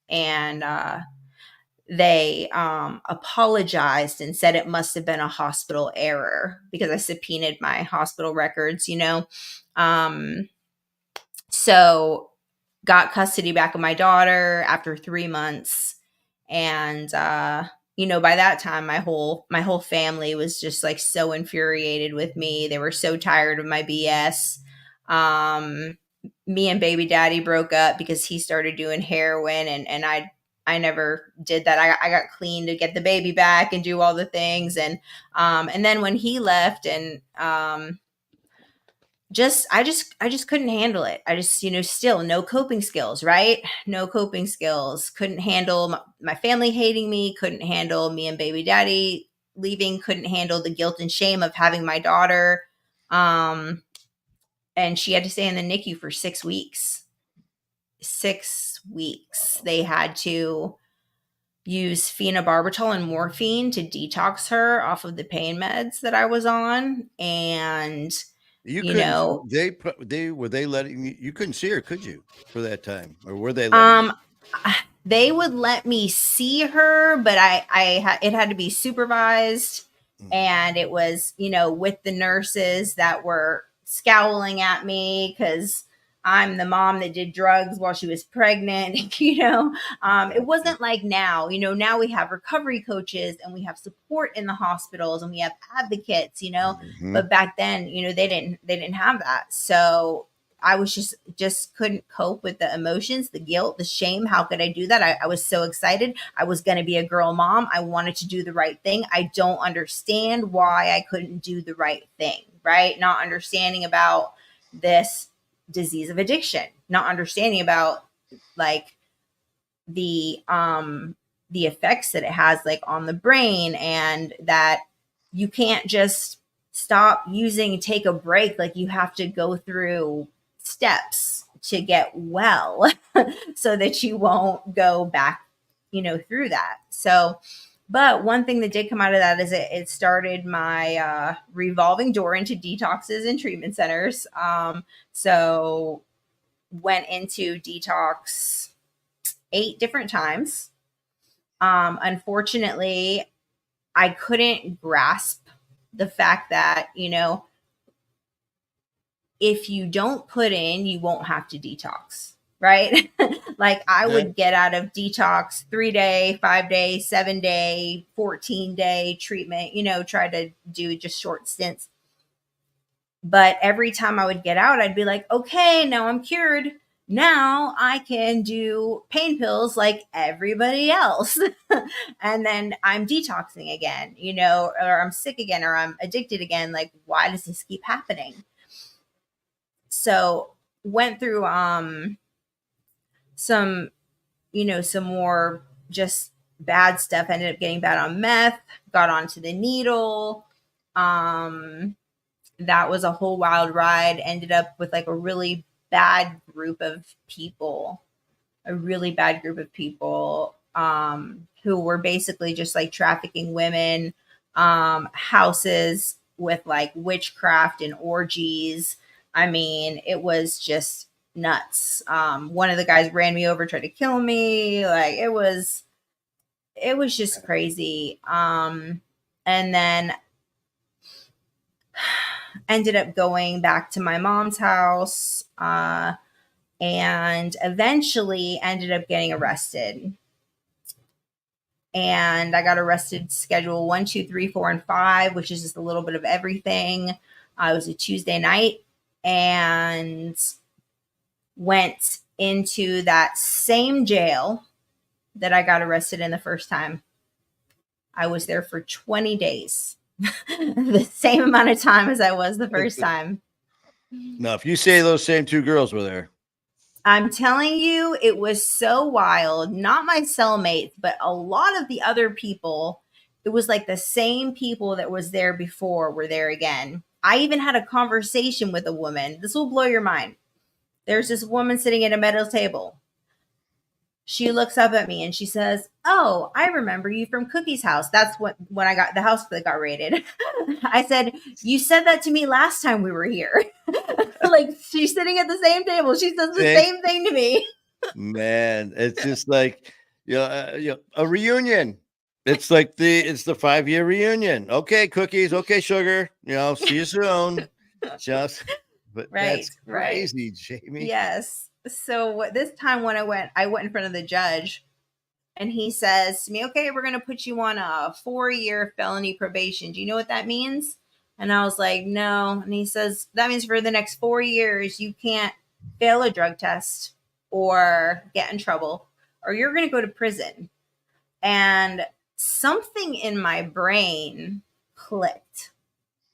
and they apologized and said it must have been a hospital error because I subpoenaed my hospital records, So got custody back of my daughter after 3 months. And by that time my whole family was just like so infuriated with me. They were so tired of my BS. Me and baby daddy broke up because he started doing heroin, and I never did that. I got clean to get the baby back and do all the things. And then when he left, and I just couldn't handle it. I just, still no coping skills, right? No coping skills. Couldn't handle my family hating me, couldn't handle me and baby daddy leaving, couldn't handle the guilt and shame of having my daughter. And she had to stay in the NICU for 6 weeks. 6 weeks. They had to use phenobarbital and morphine to detox her off of the pain meds that I was on. And You you couldn't. know They were they letting you? You couldn't see her, could you, for that time, or were they letting you? They would let me see her, but it had to be supervised, and it was, with the nurses that were scowling at me because I'm the mom that did drugs while she was pregnant. It Gotcha. wasn't like now. Now we have recovery coaches and we have support in the hospitals and we have advocates. Mhm. But back then, they didn't have that. So I was just couldn't cope with the emotions, the guilt, the shame. How could I do that? I was so excited. I was going to be a girl mom. I wanted to do the right thing. I don't understand why I couldn't do the right thing, right? Not understanding about this disease of addiction, not understanding about like the effects that it has like on the brain, and that you can't just stop using, take a break, like you have to go through steps to get well so that you won't go back, through that. So, but one thing that did come out of that is it started my revolving door into detoxes and treatment centers. So went into detox 8 different times. Unfortunately, I couldn't grasp the fact that, if you don't put in, you won't have to detox, right? Like I Yeah. would get out of detox 3-day, 5-day, 7-day, 14-day treatment, try to do just short stints. But every time I would get out, I'd be like, okay, now I'm cured. Now I can do pain pills like everybody else. And then I'm detoxing again, or I'm sick again, or I'm addicted again. Like, why does this keep happening? So went through some, some more just bad stuff. Ended up getting bad on meth, got onto the needle. That was a whole wild ride. Ended up with like a really bad group of people, who were basically just like trafficking women, houses with like witchcraft and orgies. I mean, it was just nuts. One of the guys ran me over, tried to kill me. Like it was just crazy. And then ended up going back to my mom's house, and eventually ended up getting arrested. And I got arrested schedule 1, 2, 3, 4, and 5, which is just a little bit of everything. It was a Tuesday night, and went into that same jail that I got arrested in the first time. I was there for 20 days, the same amount of time as I was the first time. Now, if you say those same two girls were there, I'm telling you, it was so wild. Not my cellmates, but a lot of the other people. It was like the same people that was there before were there again. I even had a conversation with a woman. This will blow your mind. There's this woman sitting at a metal table. She looks up at me and she says, "Oh, I remember you from Cookie's house. That's when I got the house that got raided." I said, "You said that to me last time we were here." Like she's sitting at the same table. She says the same thing to me. Man, it's just like a reunion. It's like it's the 5-year reunion. Okay, Cookies. Okay, sugar. See you soon. But right, that's crazy, right. Jamie. Yes. So this time when I went in front of the judge, and he says to me, "Okay, we're going to put you on a 4-year felony probation. Do you know what that means?" And I was like, "No." And he says, "That means for the next 4 years, you can't fail a drug test or get in trouble, or you're going to go to prison." And something in my brain clicked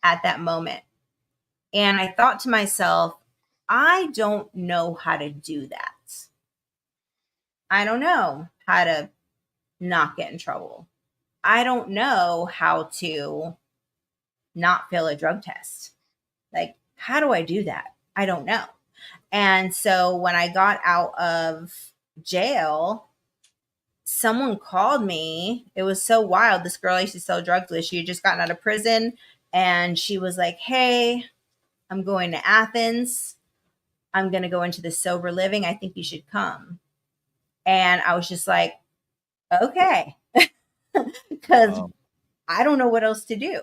at that moment. And I thought to myself, I don't know how to do that. I don't know how to not get in trouble. I don't know how to not fail a drug test. Like, how do I do that? I don't know. And so when I got out of jail, someone called me. It was so wild. This girl I used to sell drugs with, she had just gotten out of prison, and she was like, "Hey, I'm going to Athens. I'm going to go into the sober living. I think you should come." And I was just like, okay, because I don't know what else to do.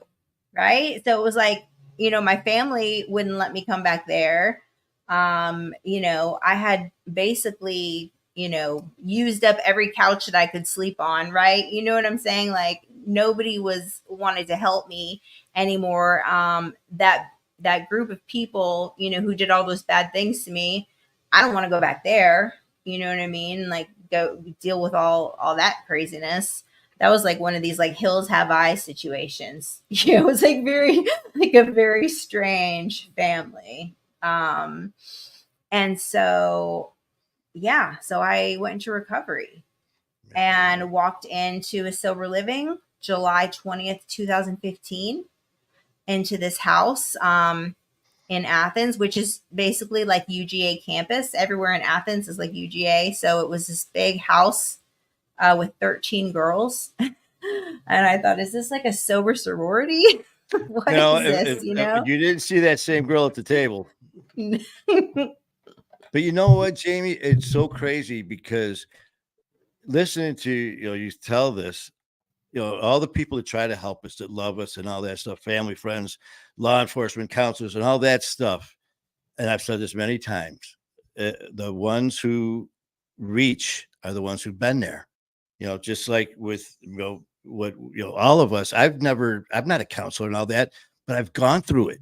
Right. So it was like, my family wouldn't let me come back there. I had basically, used up every couch that I could sleep on. Right. You know what I'm saying? Like nobody wanted to help me anymore. That group of people, who did all those bad things to me, I don't want to go back there. You know what I mean? Like go deal with all that craziness. That was like one of these like hills have eyes situations. It was like a very strange family. And so, yeah, so I went into recovery and walked into a sober living July 20th, 2015, into this house in Athens, which is basically like UGA campus. Everywhere in Athens is like UGA. So it was this big house with 13 girls. And I thought, is this like a sober sorority? What is this, you know? you didn't see that same girl at the table. But you know what, Jamie? It's so crazy because listening to you tell this, all the people that try to help us, that love us, and all that stuff, family, friends, law enforcement, counselors, and all that stuff. And I've said this many times: the ones who reach are the ones who've been there. Just like with what all of us. I'm not a counselor and all that, but I've gone through it.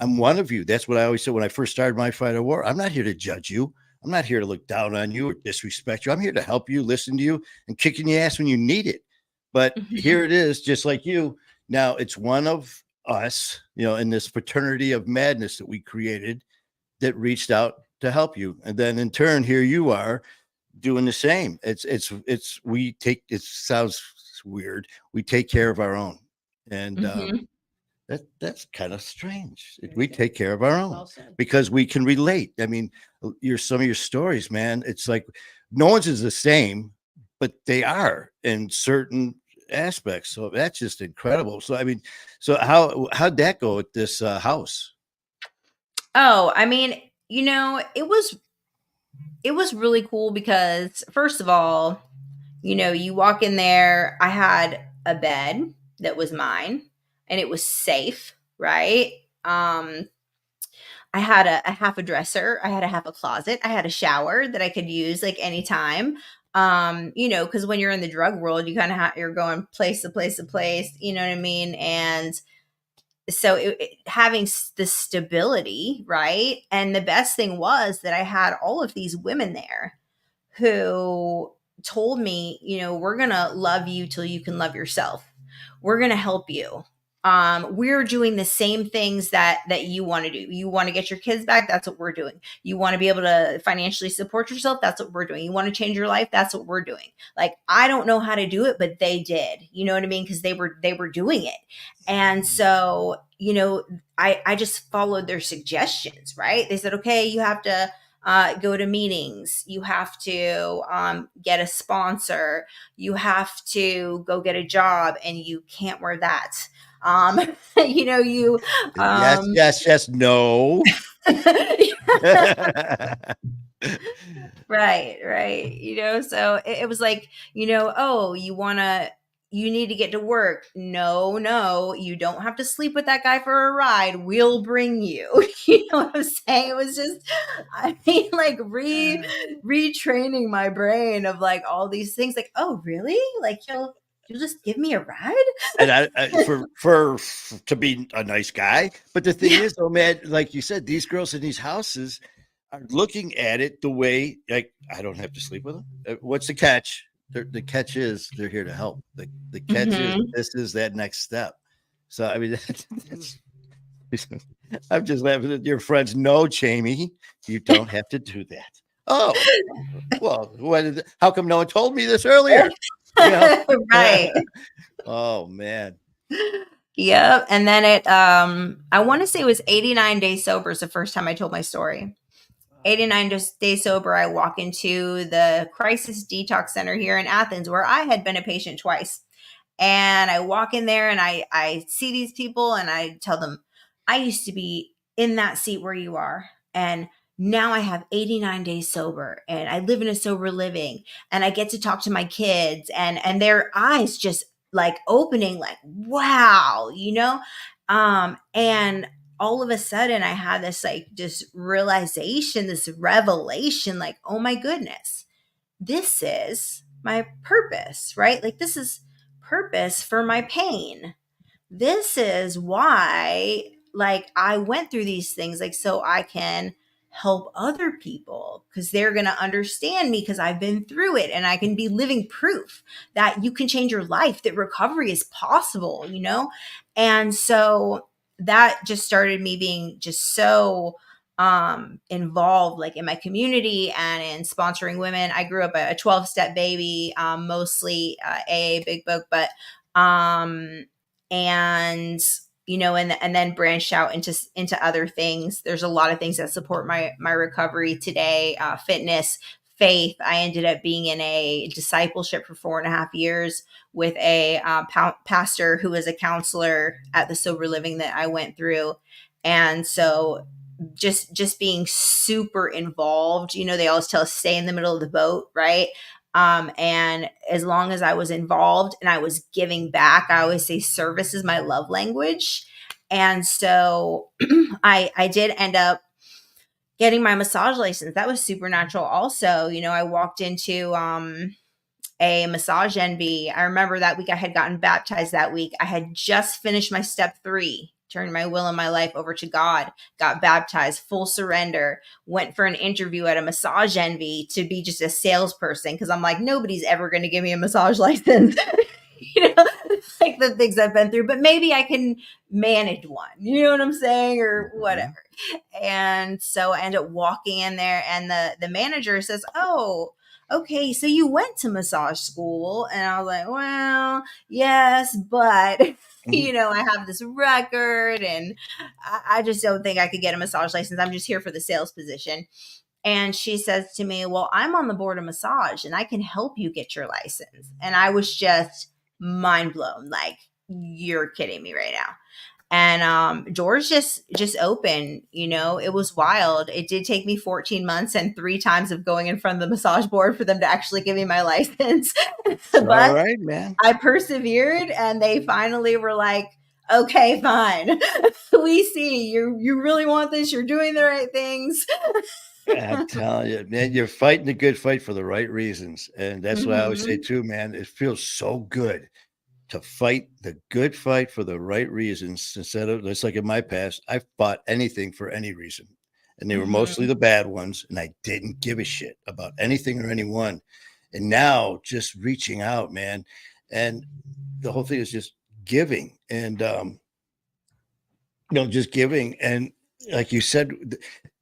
I'm one of you. That's what I always said when I first started my fight of war. I'm not here to judge you. I'm not here to look down on you or disrespect you. I'm here to help you, listen to you, and kick in your ass when you need it. But here it is, just like you. Now it's one of us, in this fraternity of madness that we created, that reached out to help you. And then in turn, here you are doing the same. We take, it sounds weird. We take care of our own. And that's kind of strange. We take care of our own because we can relate. I mean, some of your stories, man, it's like no one's is the same, but they are in certain aspects. So that's just incredible. So I mean, so how'd that go at this house? Oh, I mean, it was really cool because first of all, you walk in there, I had a bed that was mine and it was safe, right? I had a half a dresser, I had a half a closet, I had a shower that I could use like anytime. Because when you're in the drug world, you kind of you're going place to place to place, you know what I mean? And so having the stability, right? And the best thing was that I had all of these women there who told me, we're going to love you till you can love yourself. We're going to help you. We're doing the same things that you want to do. You want to get your kids back, that's what we're doing. You want to be able to financially support yourself, that's what we're doing. You want to change your life, that's what we're doing. Like, I don't know how to do it, but they did. You know what I mean? Because they were doing it. And so, I just followed their suggestions, right? They said, okay, you have to go to meetings. You have to get a sponsor. You have to go get a job, and you can't wear that. You. Yes, no. Right. So it was like, oh, you need to get to work. No, you don't have to sleep with that guy for a ride. We'll bring you. You know what I'm saying? It was just, I mean, like retraining my brain of like all these things. Like, oh, really? Like you'll just give me a ride? And for to be a nice guy. But the thing is, though, man, like you said, these girls in these houses are looking at it the way, like, I don't have to sleep with them. What's the catch? The catch is they're here to help. The catch is this is that next step. So I mean, I'm just laughing at your friends. No, Jamie, you don't have to do that. Oh, well, how come no one told me this earlier? Right. Oh man. Yep. And then I want to say it was 89 days sober is the first time I told my story. 89 days sober, I walk into the crisis detox center here in Athens, where I had been a patient twice. And I walk in there and I see these people and I tell them, I used to be in that seat where you are. And now I have 89 days sober and I live in a sober living and I get to talk to my kids and their eyes just like opening, like, wow, and all of a sudden I had this like just realization, this revelation, like, oh my goodness, this is my purpose, right? Like, this is purpose for my pain. This is why, like, I went through these things, like, so I can help other people because they're going to understand me because I've been through it and I can be living proof that you can change your life, that recovery is possible, And so that just started me being just so involved like in my community and in sponsoring women. I grew up a 12-step baby, mostly AA big book, but and and then branched out into other things. There's a lot of things that support my recovery today. Fitness, faith. I ended up being in a discipleship for 4.5 years with a pastor who was a counselor at the sober living that I went through. And so just being super involved, they always tell us stay in the middle of the boat, right? And as long as I was involved and I was giving back, I always say service is my love language. And so I did end up getting my massage license. That was supernatural also. I walked into a massage envy. I remember that week I had gotten baptized that week. I had just finished my step 3, turned my will and my life over to God, got baptized, full surrender, went for an interview at a massage envy to be just a salesperson. Cause I'm like, nobody's ever going to give me a massage license. Like the things I've been through, but maybe I can manage one, you know what I'm saying? Or whatever. And so I ended up walking in there and the manager says, "Oh, okay, so you went to massage school." And I was like, "Well, yes, but Mhm. I have this record and I just don't think I could get a massage license. I'm just here for the sales position." And she says to me, "Well, I'm on the board of massage and I can help you get your license." And I was just mind blown. Like, you're kidding me right now. And doors just open. It was wild. It did take me 14 months and 3 times of going in front of the massage board for them to actually give me my license. It's all But right, man. I persevered and they finally were like, "Okay, fine. We see you really want this. You're doing the right things." I'm telling you, man, you're fighting a good fight for the right reasons. And that's what I always say Hmm. too, man. It feels so good to fight the good fight for the right reasons instead of just like in my past, I fought anything for any reason. And they were mostly Hmm. the bad ones. And I didn't give a shit about anything or anyone. And now just reaching out, man. And the whole thing is just giving and just giving. And like you said,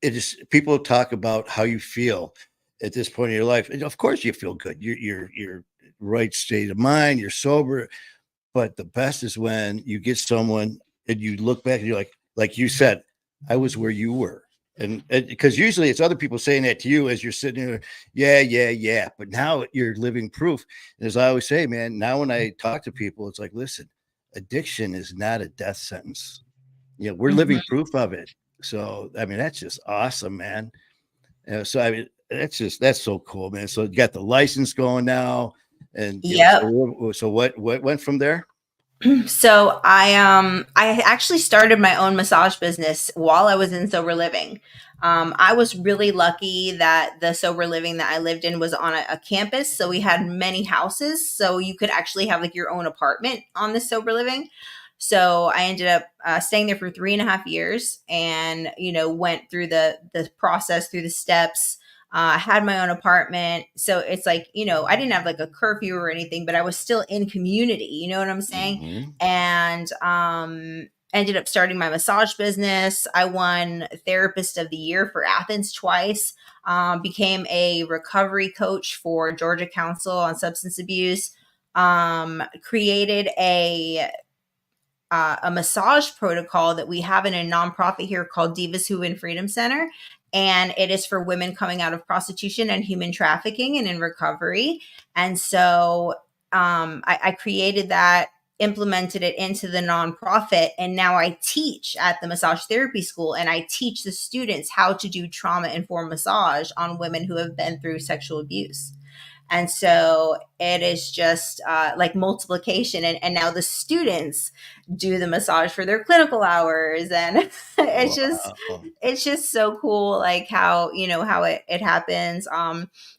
it is people talk about how you feel at this point in your life. And of course you feel good. You're right state of mind, you're sober. But the best is when you get someone and you look back and you're like you said, I was where you were. And because usually it's other people saying that to you as you're sitting there, yeah, yeah, yeah. But now you're living proof. And as I always say, man, now when I talk to people, it's like, listen, addiction is not a death sentence. We're living Hmm. proof of it. So, I mean, that's just awesome, man. So, I mean, that's so cool, man. So, you got the license going now. And, Yep. so what went from there? So I actually started my own massage business while I was in sober living. I was really lucky that the sober living that I lived in was on a campus, so we had many houses, so you could actually have like your own apartment on the sober living. So I ended up staying there for 3.5 years, and went through the process, through the steps. I had my own apartment. So it's like, I didn't have like a curfew or anything, but I was still in community. You know what I'm saying? Mhm. And ended up starting my massage business. I won Therapist of the Year for Athens twice. Became a recovery coach for Georgia Council on Substance Abuse. Created a massage protocol that we have in a nonprofit here called Divas Who Win Freedom Center. And it is for women coming out of prostitution and human trafficking and in recovery. And so I created that, implemented it into the nonprofit, and now I teach at the massage therapy school and I teach the students how to do trauma informed massage on women who have been through sexual abuse. And so it is just like multiplication. And now the students do the massage for their clinical hours. And Wow. it's just so cool, like how, how it happens.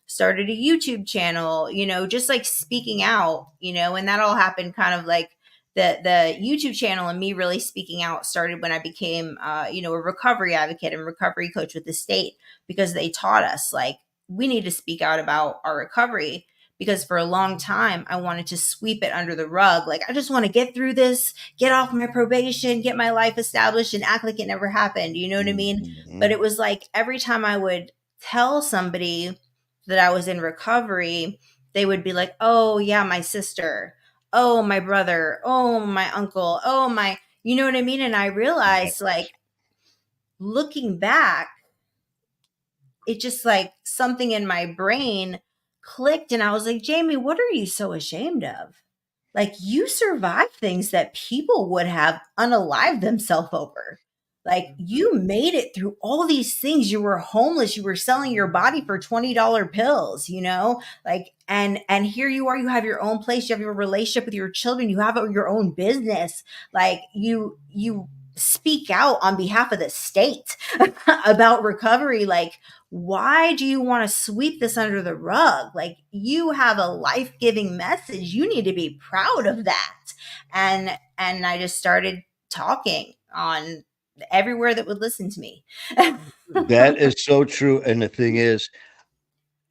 Started a YouTube channel, just like speaking out, and that all happened kind of like the YouTube channel and me really speaking out started when I became, a recovery advocate and recovery coach with the state, because they taught us like, we need to speak out about our recovery. because for a long time I wanted to sweep it under the rug. Like, I just want to get through this, get off my probation, get my life established, and act like it never happened. You know what I mean? But Mhm. it was like every time I would tell somebody that I was in recovery, they would be like, oh, yeah, my sister, oh, my brother, oh, my uncle, oh, my, you know what I mean? And I Yeah. realized, like, looking back, it just like something in my brain clicked, and I was like, Jamie, what are you so ashamed of? Like, you survived things that people would have unalived themselves over. Like, you made it through all these things. You were homeless, you were selling your body for $20 pills, you know? Like, and here you are, you have your own place, you have your relationship with your children, you have your own business. Like, you speak out on behalf of the state about recovery. Like, why do you want to sweep this under the rug? Like, you have a life-giving message. You need to be proud of that. And I just started talking on everywhere that would listen to me. That is so true. And the thing is,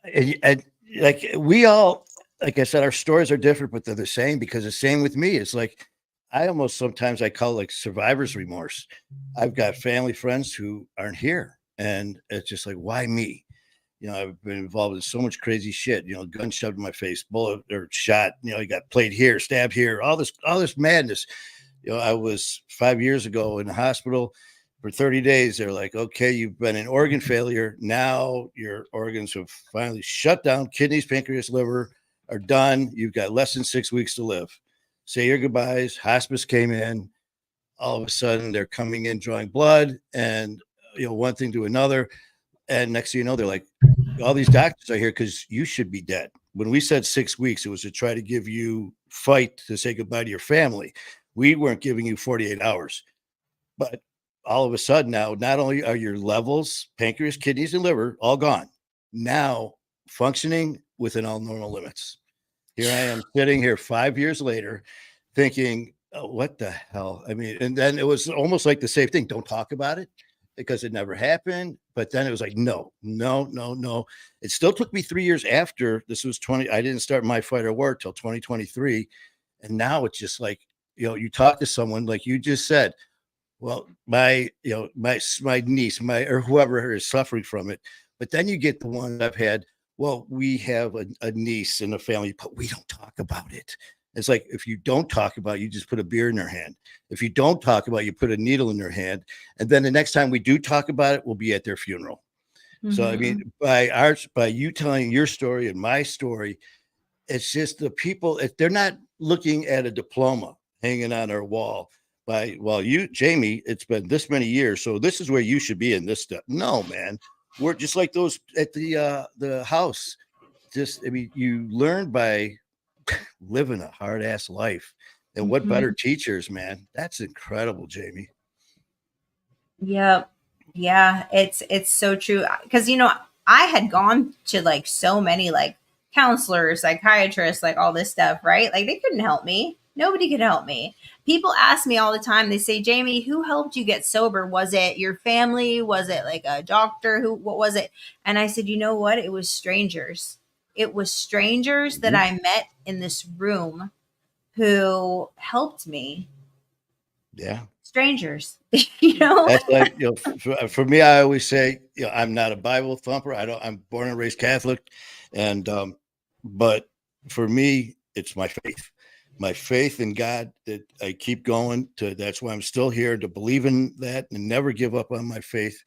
and like we all, like I said, our stories are different, but they're the same because the same with me. It's like I almost sometimes I call it like survivor's remorse. I've got family friends who aren't here, and it's just like, why me? You know, I've been involved in so much crazy shit. You know, gun shoved in my face, bullet or shot. You know, you got played here, stabbed here, all this madness. You know, I was 5 years ago in the hospital for 30 days. They're like, okay, you've been in organ failure. Now your organs have finally shut down. Kidneys, pancreas, liver are done. You've got less than 6 weeks to live. Say your goodbyes. Hospice came in. All of a sudden, they're coming in drawing blood, and you know, one thing to another. And next thing you know, they're like, all these doctors are here because you should be dead. When we said 6 weeks, it was to try to give you fight to say goodbye to your family. We weren't giving you 48 hours. But all of a sudden now, not only are your levels, pancreas, kidneys, and liver all gone, now functioning within all normal limits. Here I am sitting here 5 years later thinking, oh, what the hell? I mean, and then it was almost like the same thing. Don't talk about it because it never happened. But then it was like, no, no, no, no. It still took me 3 years after this was 20. I didn't start my fight or work till 2023. And now it's just like, you know, you talk to someone like you just said, well, my niece, my or whoever is suffering from it. But then you get the one I've had. Well, we have a niece in the family, but we don't talk about it. It's like if you don't talk about it, you just put a beer in their hand. If you don't talk about it, you put a needle in their hand. And then the next time we do talk about it, we'll be at their funeral. So I Mhm. mean, by you telling your story and my story, it's just the people, if they're not looking at a diploma hanging on our wall by, well, you, Jamie, it's been this many years, so this is where you should be in this stuff. No, man. We're just like those at the house. Just, I mean, you learn by living a hard ass life. And what better Mhm. teachers, man? That's incredible, Jamie. Yep. Yeah, it's so true. Because I had gone to like so many like counselors, psychiatrists, like all this stuff, right? Like, they couldn't help me. Nobody could help me. People ask me all the time. They say, Jamie, who helped you get sober? Was it your family? Was it like a doctor? Who? What was it? And I said, you know what? It was strangers. It was strangers that Mhm. I met in this room who helped me. Yeah. Strangers, you know. That's like, you know, for me, I always say, you know, I'm not a Bible thumper. I'm born and raised Catholic. And, but for me, it's my faith in God that I keep going to. That's why I'm still here to believe in that and never give up on my faith.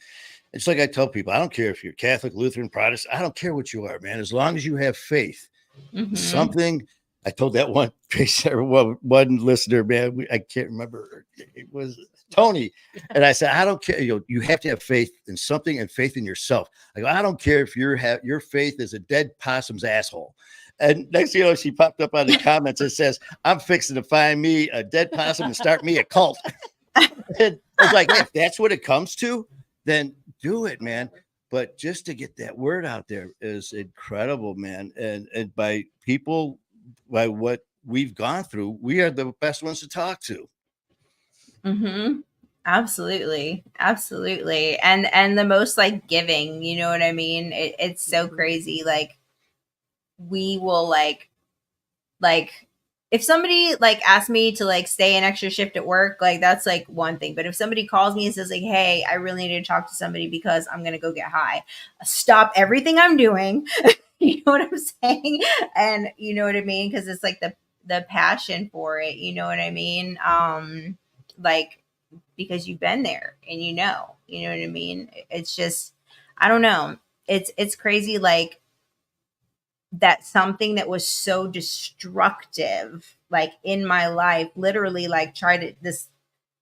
It's like I tell people, I don't care if you're Catholic, Lutheran, Protestant. I don't care what you are, man. As long as you have faith, Hmm. something. I told that one patient, one listener, man, I can't remember. It was Tony. And I said, I don't care. You have to have faith in something and faith in yourself. I go, I don't care if your faith is a dead possum's asshole. And next thing you know, she popped up on the comments and says, I'm fixing to find me a dead possum and start me a cult. And I was like, hey, if that's what it comes to, then do it, man. But just to get that word out there is incredible, man. And by people, by what we've gone through, we are the best ones to talk to. Hmm. Absolutely, absolutely, and the most like giving. You know what I mean? It's so crazy. Like, we will like if somebody like asks me to like stay an extra shift at work, like that's like one thing. But if somebody calls me and says like, "Hey, I really need to talk to somebody because I'm gonna go get high," stop everything I'm doing. You know what I'm saying? And you know what I mean? Because it's like the passion for it. You know what I mean? Like because you've been there and you know what I mean? It's just I don't know. It's crazy like that something that was so destructive like in my life literally like tried to this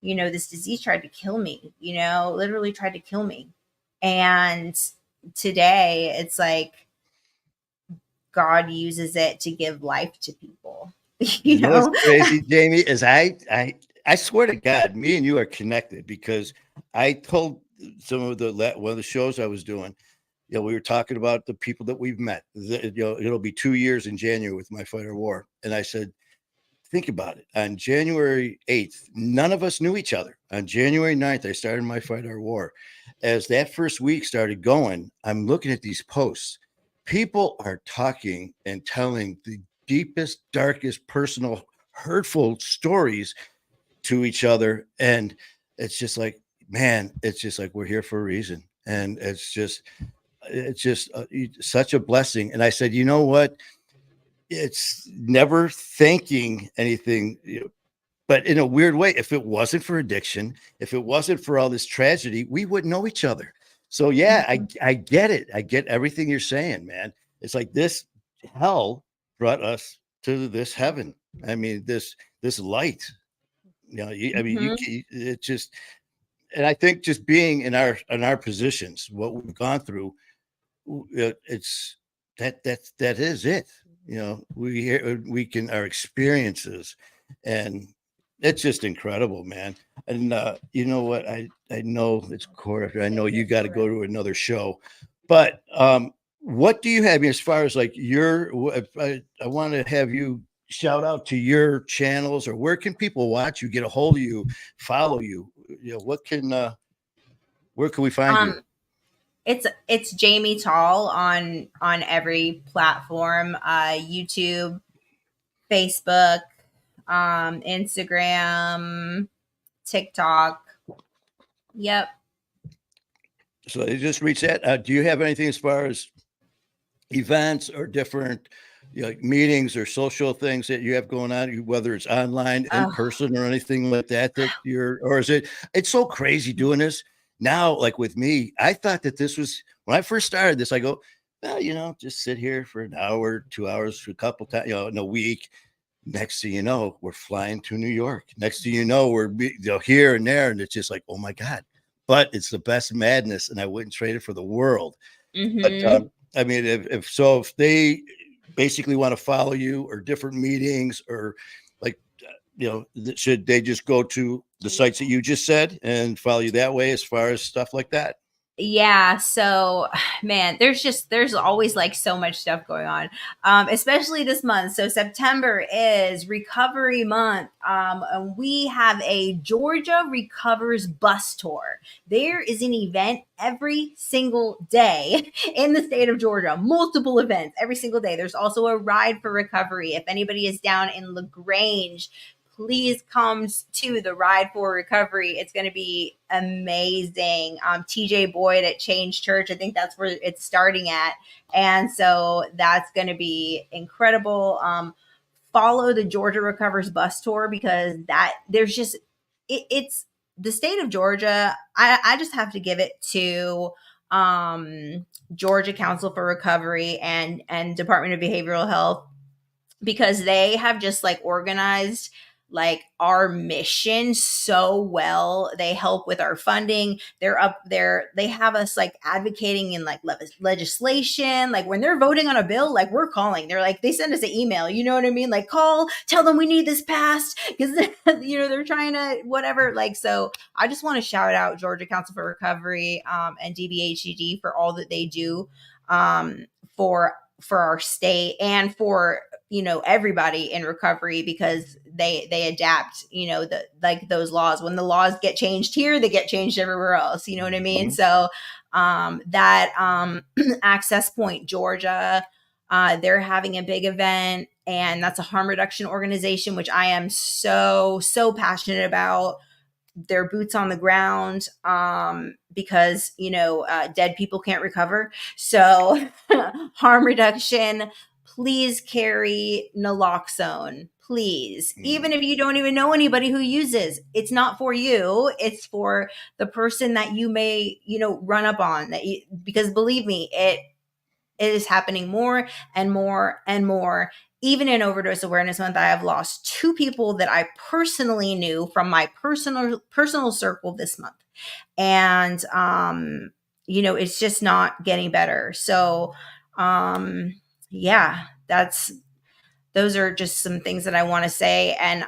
this disease tried to kill me, literally tried to kill me. And today it's like God uses it to give life to people. you You know what's know crazy, Jamie, is I swear to God, me and you are connected because I told some of one of the shows I was doing, we were talking about the people that we've met. It'll be 2 years in January with my fight or war. And I said, think about it. On January 8th, none of us knew each other. On January 9th, I started my fight or war. As that first week started going, I'm looking at these posts. People are talking and telling the deepest, darkest, personal, hurtful stories to each other. And it's just like, man, it's just like we're here for a reason. And it's just such a blessing. And I said, you know what? It's never thinking anything, but in a weird way, if it wasn't for addiction, if it wasn't for all this tragedy, we wouldn't know each other. So yeah, I get it. I get everything you're saying, man. It's like this hell brought us to this heaven. I mean, this light. I mean, Mhm. it just, and I think just being in our positions, what we've gone through, it's that is it. We can our experiences, and it's just incredible, man. And you know what? I know it's quarter. I know you got to go to another show, but what do you have as far as like I want to have you shout out to your channels, or where can people watch you, get a hold of you, follow you? Where can we find you? um it's Jamie Tall on every platform, YouTube, Facebook, Instagram, TikTok. Yep. So they just reach that. Do you have anything as far as events or different like meetings or social things that you have going on, whether it's online, in Oh, person, or anything like that or is it's so crazy doing this now? Like with me, I thought that this was when I first started this, I go, well, just sit here for an hour, 2 hours, for a couple times, in a week. Next thing you know, we're flying to New York. Next thing you know, here and there. And it's just like, oh my God. But it's the best madness, and I wouldn't trade it for the world. But mm-hmm. I mean, if they basically want to follow you, or different meetings, or like, should they just go to the sites that you just said and follow you that way as far as stuff like that? Yeah, so man, there's always like so much stuff going on, especially this month. So September is recovery month, and we have a Georgia Recovers bus tour. There is an event every single day in the state of Georgia, multiple events every single day. There's also a ride for recovery. If anybody is down in LaGrange, please come to the Ride for Recovery. It's going to be amazing. TJ Boyd at Change Church, I think that's where it's starting at. And so that's going to be incredible. Follow the Georgia Recovers bus tour because there's just, it's the state of Georgia. I just have to give it to Georgia Council for Recovery and Department of Behavioral Health because they have just like organized like our mission so well. They help with our funding. They're up there. They have us like advocating in like legislation. Like when they're voting on a bill, like we're calling. They're like they send us an email. You know what I mean? Like call, tell them we need this passed because they're trying to whatever. Like so, I just want to shout out Georgia Council for Recovery and DBHCD for all that they do um, for our state and for everybody in recovery because they adapt the like those laws. When the laws get changed here, they get changed everywhere else, you know what I mean? Mhm. So that Access Point Georgia, They're having a big event, and that's a harm reduction organization, which I am so passionate about. Their boots on the ground, because dead people can't recover. So harm reduction, please carry naloxone, please. Even if you don't even know anybody who uses, it's not for you, it's for the person that you may run up on, because believe me, it is happening more and more and more. Even in Overdose Awareness Month, I have lost 2 people that I personally knew from my personal circle this month. And it's just not getting better. So yeah, those are just some things that I want to say. And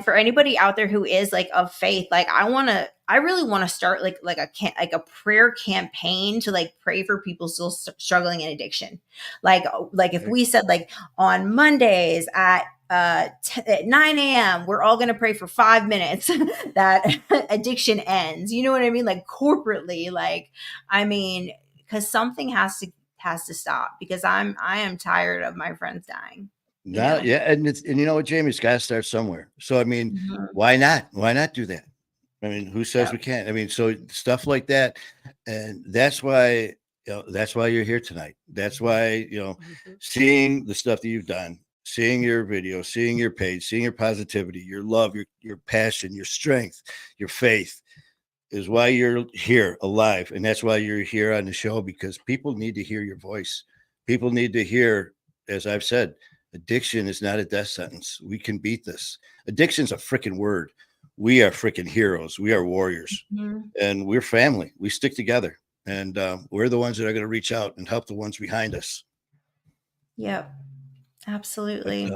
for anybody out there who is like of faith, like I really want to start like a prayer campaign to like pray for people still struggling in addiction. Like if we said like on Mondays at 9 a.m. we're all going to pray for 5 minutes that addiction ends. You know what I mean? Like corporately, like, I mean, because something has to stop, because I am tired of my friends dying. No, yeah, and you know what, Jamie, it's got to start somewhere. So I mean, Mhm. why not? Why not do that? I mean, who says Yep. we can't? I mean, so stuff like that, and that's why that's why you're here tonight. That's why seeing the stuff that you've done, seeing your video, seeing your page, seeing your positivity, your love, your passion, your strength, your faith, is why you're here alive. And that's why you're here on the show, because people need to hear your voice. People need to hear, as I've said, addiction is not a death sentence. We can beat this. Addiction's a freaking word. We are freaking heroes. We are warriors, Mhm. and we're family. We stick together, and we're the ones that are going to reach out and help the ones behind us. Yep. But Absolutely.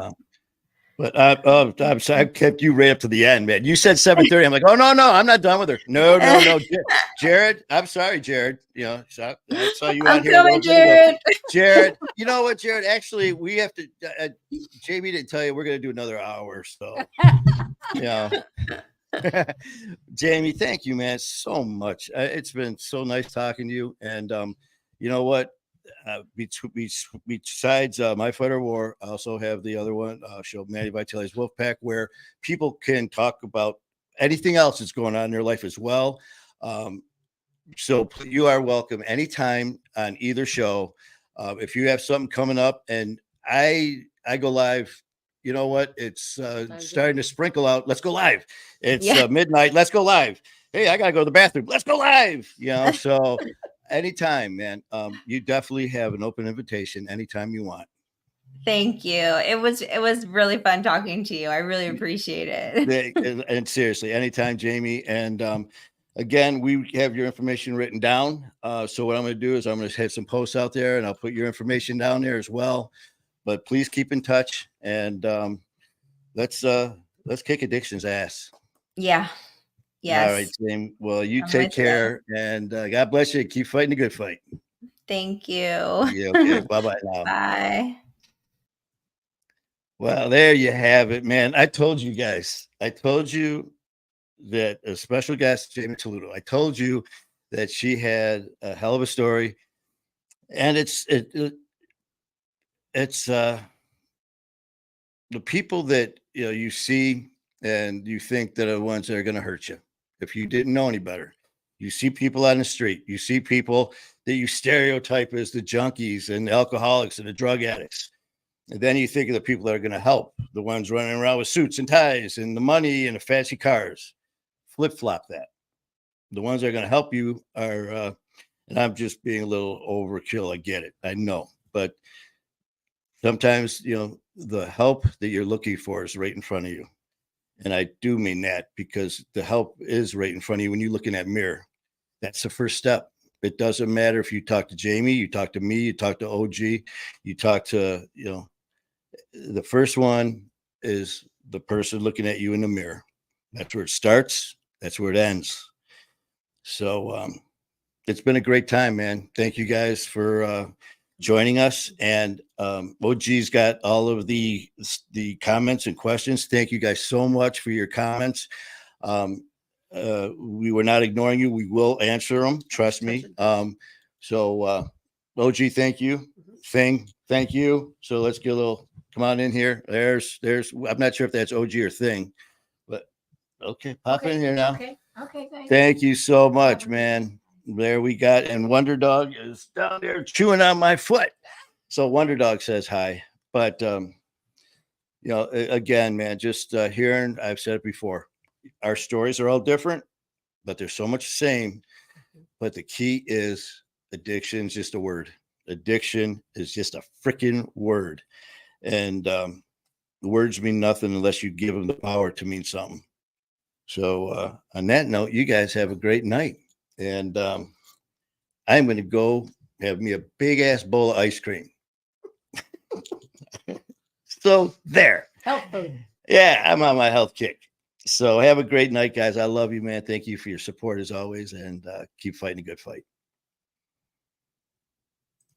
I'm sorry, I kept you right up to the end, man. You said 7:30. I'm like, oh no, I'm not done with her. No, Jared. I'm sorry, Jared. So I saw you on I'm here a little coming, bit ago, Jared. Jared. You know what, Jared? Actually, we have to. Jamie didn't tell you we're going to do another hour, so you know. Jamie, thank you, man, so much. It's been so nice talking to you, and you know what? Besides My Fighter War, I also have the other one, show Manny Vitale's Wolfpack, where people can talk about anything else that's going on in their life as well. So you are welcome anytime on either show. If you have something coming up, and I go live. You know what? It's starting to sprinkle out. Let's go live. It's Yeah. midnight. Let's go live. Hey, I gotta go to the bathroom. Let's go live. So anytime, man. You definitely have an open invitation anytime you want. Thank you. It was really fun talking to you. I really appreciate it. And seriously, anytime, Jamie. And again, we have your information written down. So what I'm going to do is I'm going to have some posts out there, and I'll put your information down there as well. But please keep in touch, and let's kick addiction's ass. Yeah. All right, Yes. Jamie. Well, you I'm take with you. care, and God bless you. Keep fighting the good fight. Thank you. Yeah. Okay. Bye bye now. Bye. Well, there you have it, man. I told you guys. I told you that a special guest, Jamie Talluto. I told you that she had a hell of a story, and it's the people that you see and you think that are the ones that are going to hurt you. If you didn't know any better, you see people on the street, you see people that you stereotype as the junkies and the alcoholics and the drug addicts. And then you think of the people that are going to help, the ones running around with suits and ties and the money and the fancy cars. Flip flop that. The ones that are going to help you are, and I'm just being a little overkill. I get it. I know. But sometimes, the help that you're looking for is right in front of you. And I do mean that, because the help is right in front of you when you look in that mirror. That's the first step. It doesn't matter if you talk to Jamie, you talk to me, you talk to OG, you talk to, the first one is the person looking at you in the mirror. That's where it starts. That's where it ends. So it's been a great time, man. Thank you guys for joining us. And OG's got all of the comments and questions. Thank you guys so much for your comments. We were not ignoring you. We will answer them. Trust me. So OG, thank you. Thing, thank you. So let's get a little. Come on in here. There's. I'm not sure if that's OG or Thing, but okay, pop in here now. Okay, thanks. Thank you so much, man. There we got, and Wonder Dog is down there chewing on my foot. So Wonder Dog says hi, but again, man, just hearing. I've said it before. Our stories are all different, but there's so much the same. But the key is addiction is just a word. Addiction is just a freaking word, and the words mean nothing unless you give them the power to mean something. So on that note, you guys have a great night, and I'm going to go have me a big ass bowl of ice cream. So there. Health food. Yeah, I'm on my health kick. So have a great night, guys. I love you, man. Thank you for your support as always, and keep fighting a good fight.